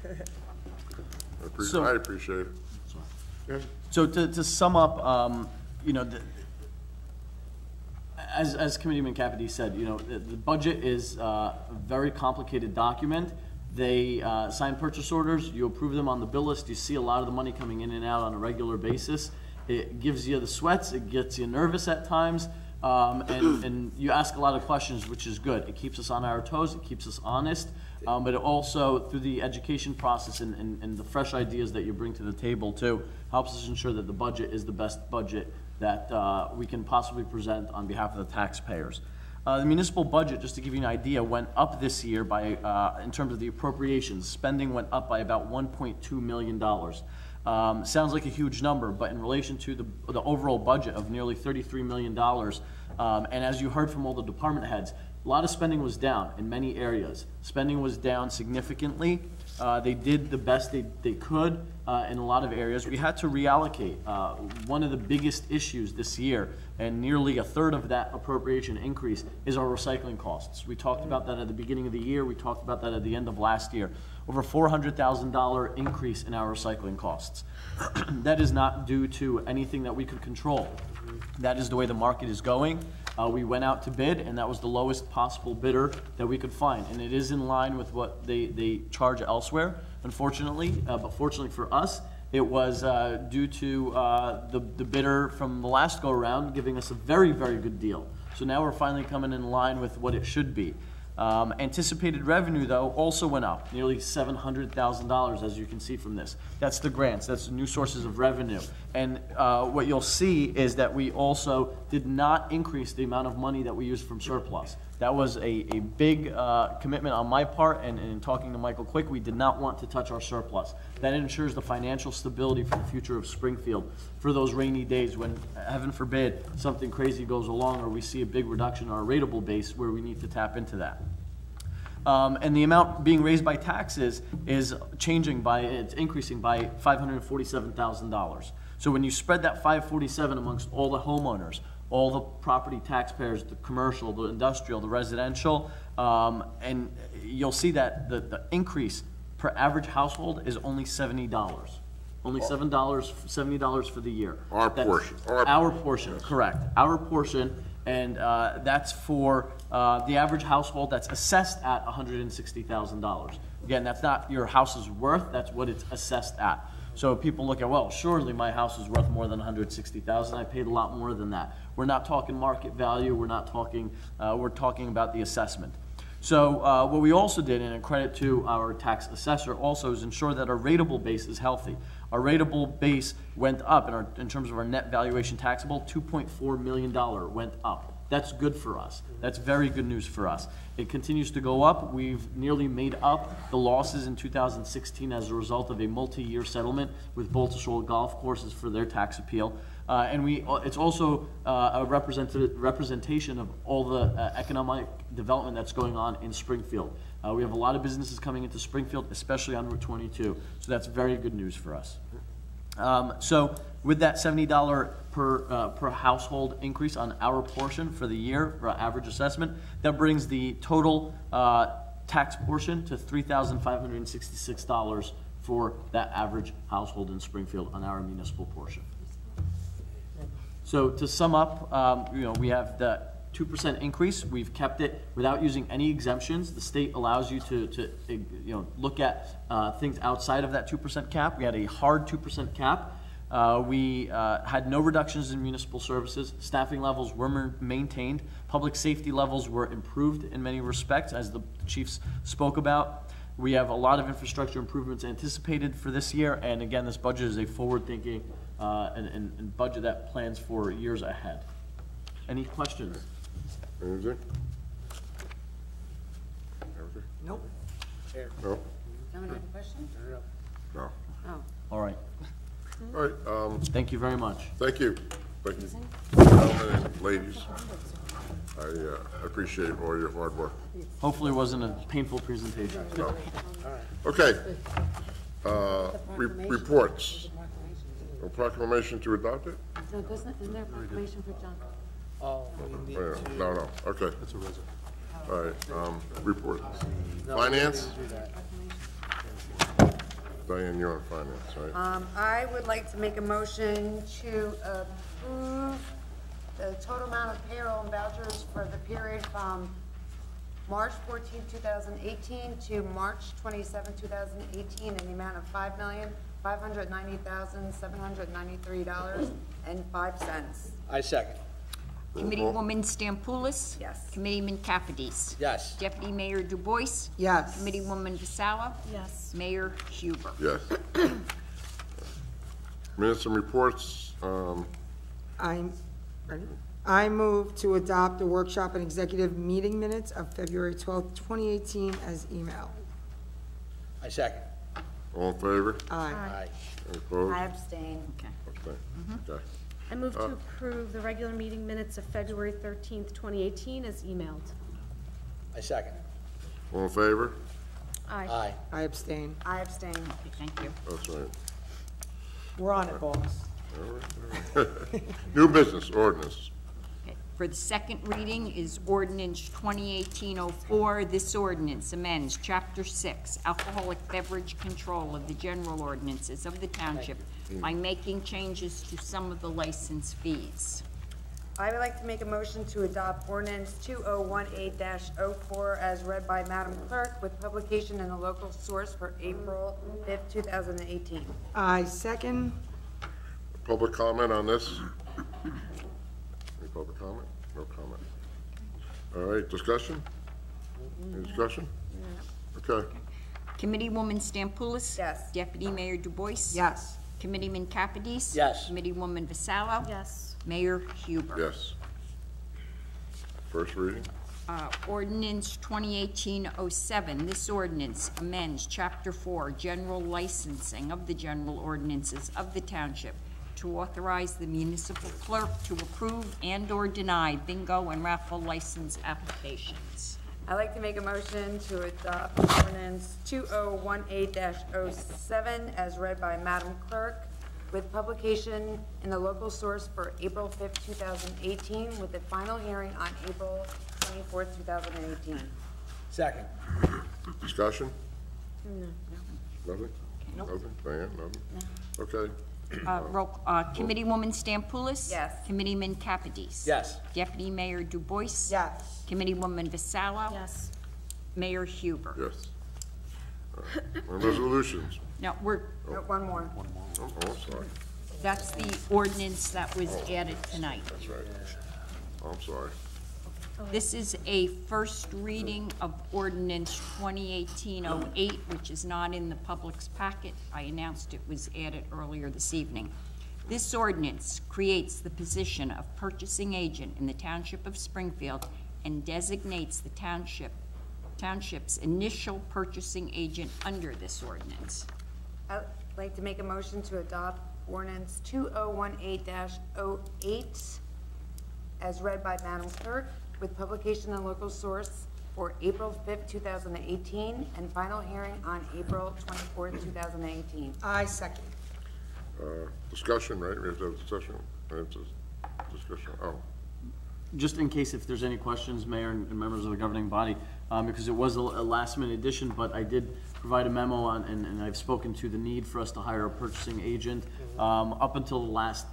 I appreciate it. So to sum up, you know, as Committeeman Capidy said, you know, the budget is a very complicated document. They sign purchase orders, you approve them on the bill list, you see a lot of the money coming in and out on a regular basis. It gives you the sweats, it gets you nervous at times, and you ask a lot of questions, which is good. It keeps us on our toes, it keeps us honest, but it also, through the education process and the fresh ideas that you bring to the table too, helps us ensure that the budget is the best budget that we can possibly present on behalf of the taxpayers. The municipal budget, just to give you an idea, went up this year by, in terms of the appropriations. Spending went up by about $1.2 million. Sounds like a huge number, but in relation to the overall budget of nearly $33 million, and as you heard from all the department heads, a lot of spending was down in many areas. Spending was down significantly. They did the best they could in a lot of areas. We had to reallocate. One of the biggest issues this year, and nearly a third of that appropriation increase, is our recycling costs. We talked about that at the beginning of the year. We talked about that at the end of last year. Over $400,000 increase in our recycling costs. That is not due to anything that we could control. That is the way the market is going. We went out to bid, and that was the lowest possible bidder that we could find. And it is in line with what they charge elsewhere, unfortunately. But fortunately for us, it was due to the bidder from the last go-around giving us a very, very good deal. So now we're finally coming in line with what it should be. Anticipated revenue, though, also went up, nearly $700,000, as you can see from this. That's the grants, that's the new sources of revenue. And what you'll see is that we also did not increase the amount of money that we used from surplus. That was a big commitment on my part, and in talking to Michael Quick, we did not want to touch our surplus. That ensures the financial stability for the future of Springfield for those rainy days when, heaven forbid, something crazy goes along or we see a big reduction in our rateable base where we need to tap into that. And the amount being raised by taxes is it's increasing by $547,000. So when you spread that 547 amongst all the homeowners, all the property taxpayers, the commercial, the industrial, the residential, and you'll see that the increase per average household is only $70. Only $70 for the year. Our portion. Our portion, correct. Our portion, and that's for the average household that's assessed at $160,000. Again, that's not your house's worth, that's what it's assessed at. So people look at, well, surely my house is worth more than $160,000. I paid a lot more than that. We're not talking market value. We're not talking. We're talking about the assessment. So what we also did, and a credit to our tax assessor, also is ensure that our rateable base is healthy. Our rateable base went up in terms of our net valuation taxable. $2.4 million went up. That's good for us. That's very good news for us. It continues to go up. We've nearly made up the losses in 2016 as a result of a multi-year settlement with Baltusrol Golf Courses for their tax appeal. And it's also a representation of all the economic development that's going on in Springfield. We have a lot of businesses coming into Springfield, especially on Route 22. So that's very good news for us. So with that $70 per household increase on our portion for the year, for our average assessment, that brings the total tax portion to $3,566 for that average household in Springfield on our municipal portion. So to sum up, we have the 2% increase. We've kept it without using any exemptions. The state allows you to look at things outside of that 2% cap. We had a hard 2% cap. We had no reductions in municipal services. Staffing levels were maintained. Public safety levels were improved in many respects, as the chiefs spoke about. We have a lot of infrastructure improvements anticipated for this year, and again, this budget is a forward-thinking and budget that plans for years ahead. Any questions? Anything? Nope. No? Someone have a question? No. Oh. All right. All right. Thank you very much. Thank you. Thank you, gentlemen and ladies. I appreciate all your hard work. Hopefully it wasn't a painful presentation. No. Okay. Reports. A proclamation to adopt it? No, isn't there a proclamation for John? Oh, we need to. No. Okay. That's a resolution. All right. Report. Finance? Diane, you're on finance, right? I would like to make a motion to approve the total amount of payroll and vouchers for the period from March 14, 2018 to March 27, 2018 in the amount of $5,590,793.05. I second. Committeewoman Stampoulis? Yes. Committeeman Kapidis? Yes. Deputy Mayor Du Bois? Yes. Committeewoman Vasalla? Yes. Mayor Huber? Yes. Minutes and reports. I move to adopt the workshop and executive meeting minutes of February 12th, 2018 as email. I second. All in favor? Aye. Aye. Any opposed? I abstain. Okay. Okay. Okay. I move to approve the regular meeting minutes of February 13th, 2018 as emailed. I second. All in favor? Aye. Aye. I abstain. I abstain. Thank you. That's right. We're on it, boss. All right. New business ordinance. Okay. For the second reading is ordinance 2018-04. This ordinance amends Chapter 6, Alcoholic Beverage Control of the General Ordinances of the Township by making changes to some of the license fees. I would like to make a motion to adopt ordinance 2018-04 as read by Madam Clerk with publication in the local source for April 5th, 2018. I second. Public comment on this? Any public comment? No comment. All right, discussion? Any discussion? Okay. Committeewoman Stampoulis? Yes. Deputy Mayor Dubois? Yes. Committeeman Capides? Yes. Committeewoman Vasallo? Yes. Mayor Huber? Yes. First reading? Ordinance 2018-07. This ordinance amends Chapter 4, General Licensing of the General Ordinances of the Township to authorize the municipal clerk to approve and/or deny bingo and raffle license applications. I'd like to make a motion to adopt ordinance 2018-07 as read by Madam Clerk, with publication in the local source for April 5th, 2018, with a final hearing on April 24th, 2018. Second. Discussion? No. Nothing? Nope. Nothing? Diane, nothing? Okay. Committeewoman Stampoulis? Yes. Committeeman Capides? Yes. Deputy Mayor Dubois? Yes. Committeewoman Vasallo? Yes. Mayor Huber? Yes. All right. And resolutions? Now, No, one more. Oh, sorry. that's the ordinance that was added tonight. That's right. I'm sorry. This is a first reading of ordinance 2018-08, which is not in the public's packet. I announced it was added earlier this evening. This ordinance creates the position of purchasing agent in the Township of Springfield and designates the township's initial purchasing agent under this ordinance. I'd like to make a motion to adopt ordinance 2018-08 as read by Madam Clerk, with publication in local source for April 5th, 2018, and final hearing on April 24th, 2018. I second. Discussion, right? We have to have discussion. Discussion. Oh. Just in case if there's any questions, Mayor and members of the governing body, because it was a last-minute addition, but I did provide a memo on, and I've spoken to the need for us to hire a purchasing agent. Up until the last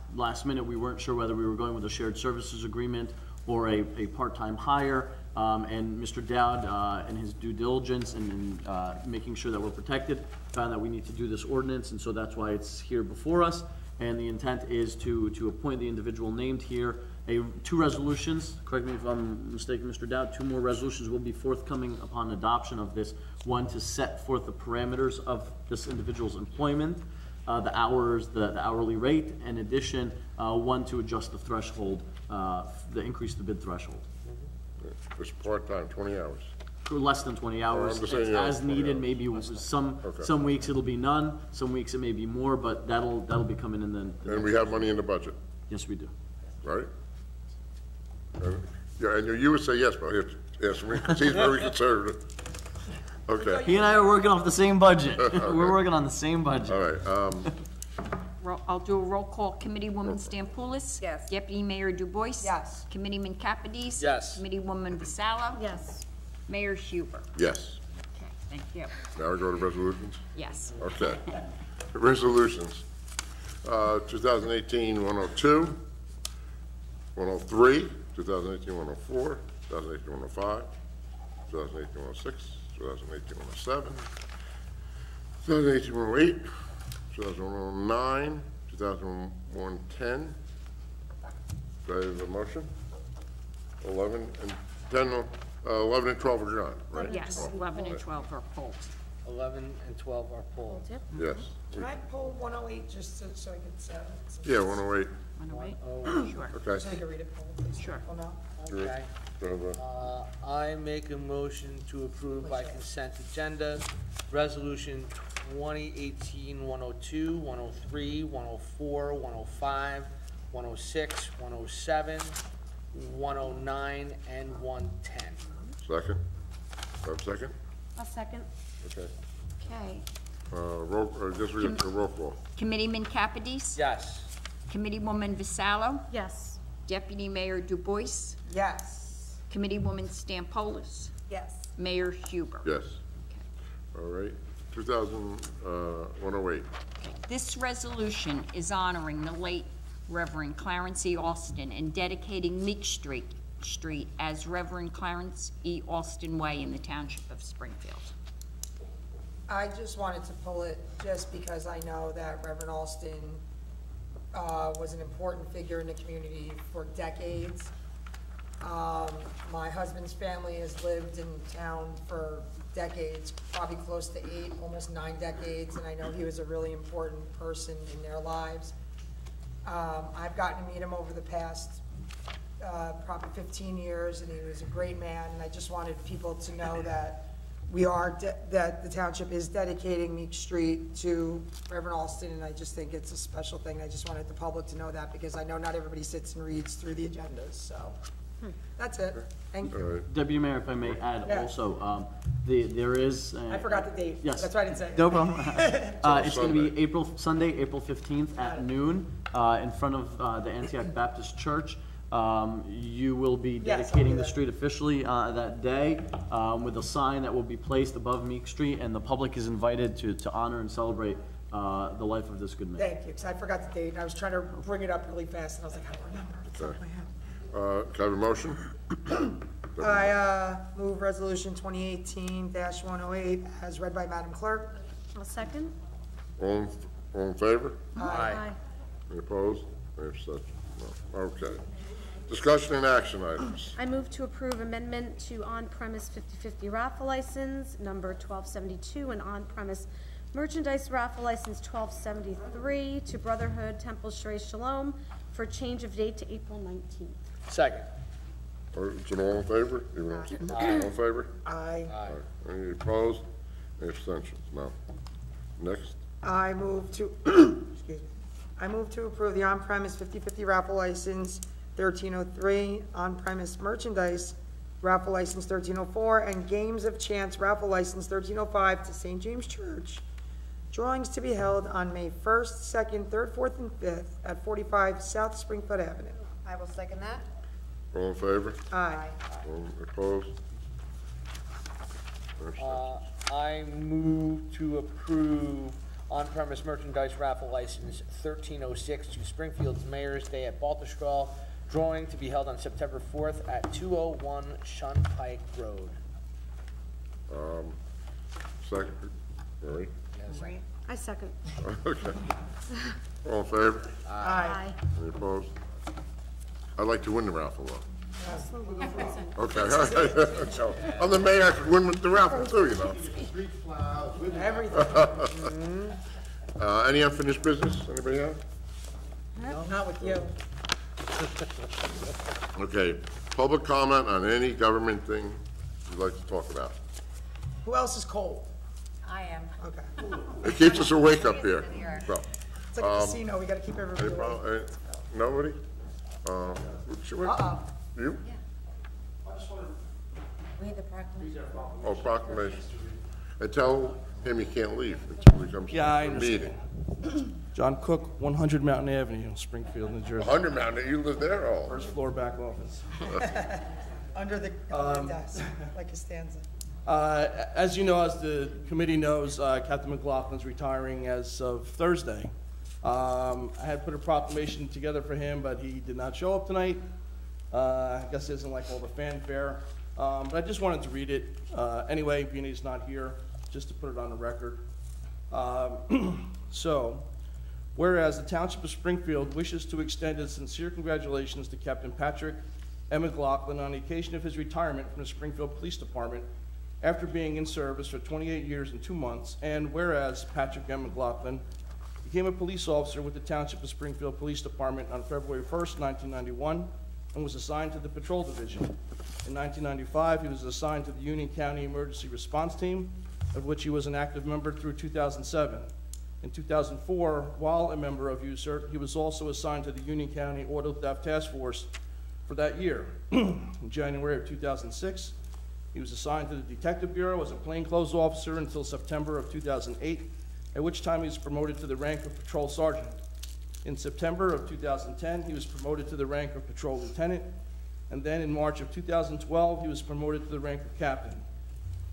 minute, we weren't sure whether we were going with a shared services agreement or a part-time hire, and Mr. Dowd, in his due diligence and making sure that we're protected, found that we need to do this ordinance, and so that's why it's here before us. And the intent is to appoint the individual named here. Two resolutions, correct me if I'm mistaken, Mr. Dowd, 2 more resolutions will be forthcoming upon adoption of this. One to set forth the parameters of this individual's employment, the hours, the hourly rate. In addition, one to adjust the threshold, the increase the bid threshold. It's part-time, 20 hours. For less than 20 hours. I'm just It's saying, yeah, as 20 needed, hours. maybe some weeks it'll be none, some weeks it may be more, but that'll be coming in the And we have money in the budget, Yes, we do. right? Yeah, and you would say yes, but you have to ask me, because he's very conservative. Okay. He and I are working off the same budget. We're working on the same budget. All right, I'll do a roll call. Committeewoman Stampoulis? Yes. Deputy Mayor Dubois? Yes. Committeeman Capides? Yes. Committeewoman Vasallo? Yes. Mayor Huber? yes. Okay, thank you. Now we go to resolutions? Yes. Okay. Resolutions. 2018-102, 103, 2018-104, 2018-105, 2018-106, 2018-107, 2018-108, 2009, 2001-10. Do I have a motion? 11 and 10, 11 and 12 are gone, right? Yes, 11 and 12 are pulled. 11 and 12 are pulled. Yes. Can I pull 108 just so I can, Yeah, 108. 108? Sure. Okay. so I can read it, please? Sure. Well, now. Okay. I make a motion to approve by consent agenda, Resolution 2018-102, 103, 104, 105, 106, 107, 109, and 110. Second? Have a second? A second. Okay. Okay. Just read it, roll call. Committeeman Capides? Yes. Committeewoman Vasallo? Yes. Deputy Mayor Dubois? Yes. Committeewoman Stampoulis? Yes. Mayor Huber? Yes. All right. 108. This resolution is honoring the late Reverend Clarence E. Alston and dedicating Meek Street as Reverend Clarence E. Alston Way in the Township of Springfield. I just wanted to pull it just because I know that Reverend Alston was an important figure in the community for decades. My husband's family has lived in town for decades, probably close to 8, almost 9 decades, and I know he was a really important person in their lives. I've gotten to meet him over the past probably 15 years, and he was a great man, and I just wanted people to know that that the township is dedicating Meek Street to Reverend Alston, and I just think it's a special thing. I just wanted the public to know that, because I know not everybody sits and reads through the agendas, so. That's it. Thank you. Deputy Mayor, if I may add Yeah. also, there is. I forgot the date. Yes. That's why I didn't say it. No problem. It's going to be Sunday, April 15th at noon in front of the Antioch Baptist Church. You will be dedicating the street officially that day with a sign that will be placed above Meek Street, and the public is invited to honor and celebrate the life of this good man. Thank you, because I forgot the date, and I was trying to bring it up really fast, and I was like, I don't remember. It's not in my head. Can I have a motion? I move resolution 2018-108 as read by Madam Clerk. I'll second. All in favor? Aye. Any opposed? Any abstentions? No. Okay. Discussion and action items. I move to approve amendment to on-premise 50/50 raffle license number 1272 and on-premise merchandise raffle license 1273 to Brotherhood Temple Shrei Shalom for change of date to April 19th. Second. Is it all in favor? All in favor? Aye. Any opposed? Any abstentions? No. Next. I move to, excuse me. I move to approve the on-premise 50/50 raffle license 1303, on-premise merchandise raffle license 1304, and games of chance raffle license 1305 to St. James Church. Drawings to be held on May 1st, 2nd, 3rd, 4th, and 5th at 45 South Springfield Avenue. I will second that. All in favor? Aye. All opposed? I move to approve on-premise merchandise raffle license 1306 to Springfield's Mayor's Day at Baltusrol, drawing to be held on September 4th at 201 Shunpike Road. Second. All right. I second. Okay. All in favor? Aye. Any opposed? I'd like to win the raffle, though. Okay. So, I'm the mayor, I could win the raffle too, you know. Street plows, everything. Any unfinished business? Anybody have? No, not with you. Okay. Public comment on any government thing you'd like to talk about. Who else is cold? I am. Okay. It keeps us awake up here. So, It's like a casino, we gotta keep everybody any awake. problem? Nobody? You? Read the proclamation. Oh, proclamation. And tell him he can't leave until he comes Yeah, I to the meeting. understand. John Cook, 100 Mountain Avenue, Springfield, New Jersey. 100 Mountain, you live there? Oh. First floor back office. Under the desk, like Costanza. As you know, as the committee knows, Captain McLaughlin's retiring as of Thursday. I had put a proclamation together for him, but he did not show up tonight. I guess he doesn't like all the fanfare. But I just wanted to read it anyway, being he's not here, just to put it on the record. So, whereas the Township of Springfield wishes to extend its sincere congratulations to Captain Patrick M. McLaughlin on the occasion of his retirement from the Springfield Police Department after being in service for 28 years and 2 months, and whereas Patrick M. McLaughlin became a police officer with the Township of Springfield Police Department on February 1st, 1991, and was assigned to the Patrol Division. In 1995, he was assigned to the Union County Emergency Response Team, of which he was an active member through 2007. In 2004, while a member of USERT, he was also assigned to the Union County Auto Theft Task Force for that year. In January of 2006, he was assigned to the Detective Bureau as a plainclothes officer until September of 2008, at which time he was promoted to the rank of Patrol Sergeant. In September of 2010, he was promoted to the rank of Patrol Lieutenant, and then in March of 2012, he was promoted to the rank of Captain.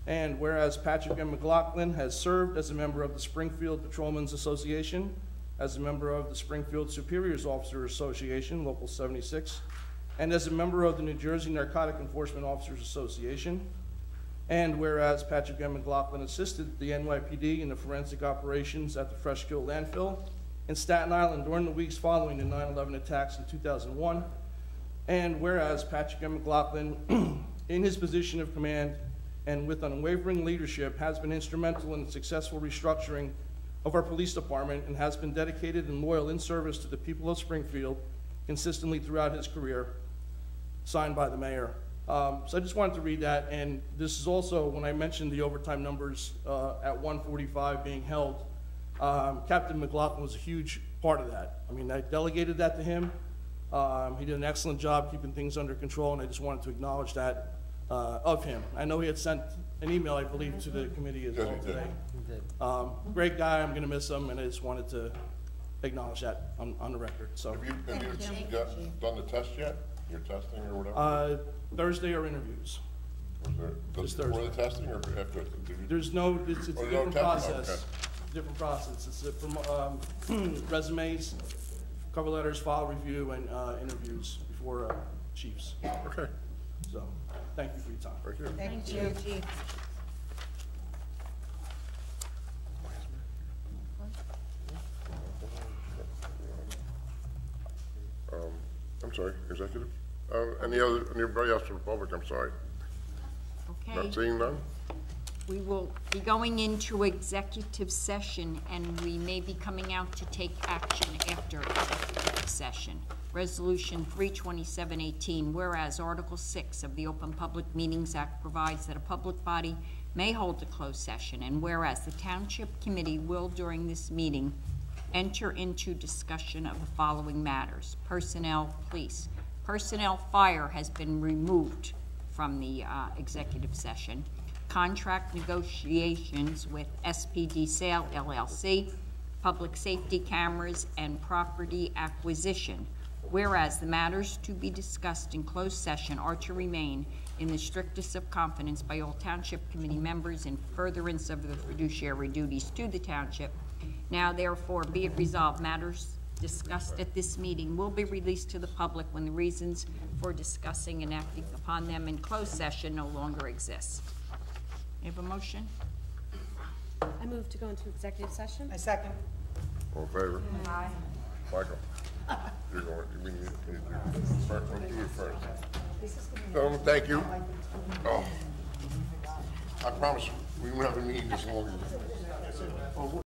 And whereas Patrick M. McLaughlin has served as a member of the Springfield Patrolmen's Association, as a member of the Springfield Superiors Officers Association, Local 76, and as a member of the New Jersey Narcotic Enforcement Officers Association, and whereas Patrick M. McLaughlin assisted the NYPD in the forensic operations at the Freshkill landfill in Staten Island during the weeks following the 9/11 attacks in 2001, And whereas Patrick M. McLaughlin, in his position of command and with unwavering leadership, has been instrumental in the successful restructuring of our police department and has been dedicated and loyal in service to the people of Springfield consistently throughout his career, signed by the mayor. So I just wanted to read that, and this is also, when I mentioned the overtime numbers at 145 being held, Captain McLaughlin was a huge part of that. I mean, I delegated that to him. He did an excellent job keeping things under control, and I just wanted to acknowledge that of him. I know he had sent an email, I believe, to the committee as well today. Great guy, I'm gonna miss him, and I just wanted to acknowledge that on the record, so. Have you done the test yet? Your testing or whatever? Thursday are interviews. Before the testing or after? There's no, it's a no different testing? process. Okay. Different process. It's from resumes, cover letters, file review, and interviews before chiefs. Okay. So, thank you for your time. Thank you. Thank you, Chief. I'm sorry, executive? Anybody else from the public? I'm sorry. Okay. Not seeing none? We will be going into executive session, and we may be coming out to take action after executive session. Resolution 32718, whereas Article 6 of the Open Public Meetings Act provides that a public body may hold a closed session, and whereas the Township Committee will, during this meeting, enter into discussion of the following matters. Personnel, police. Personnel, fire has been removed from the executive session. Contract negotiations with SPD Sale LLC, public safety cameras, and property acquisition. Whereas the matters to be discussed in closed session are to remain in the strictest of confidence by all Township Committee members in furtherance of the fiduciary duties to the Township. Now therefore be it resolved, matters discussed at this meeting will be released to the public when the reasons for discussing and acting upon them in closed session no longer exist. You have a motion? I move to go into executive session. I second. All in favor? Aye. Michael? You're going, we need to first, we'll do it first. Thank you. Oh, I promise we won't have a meeting this long.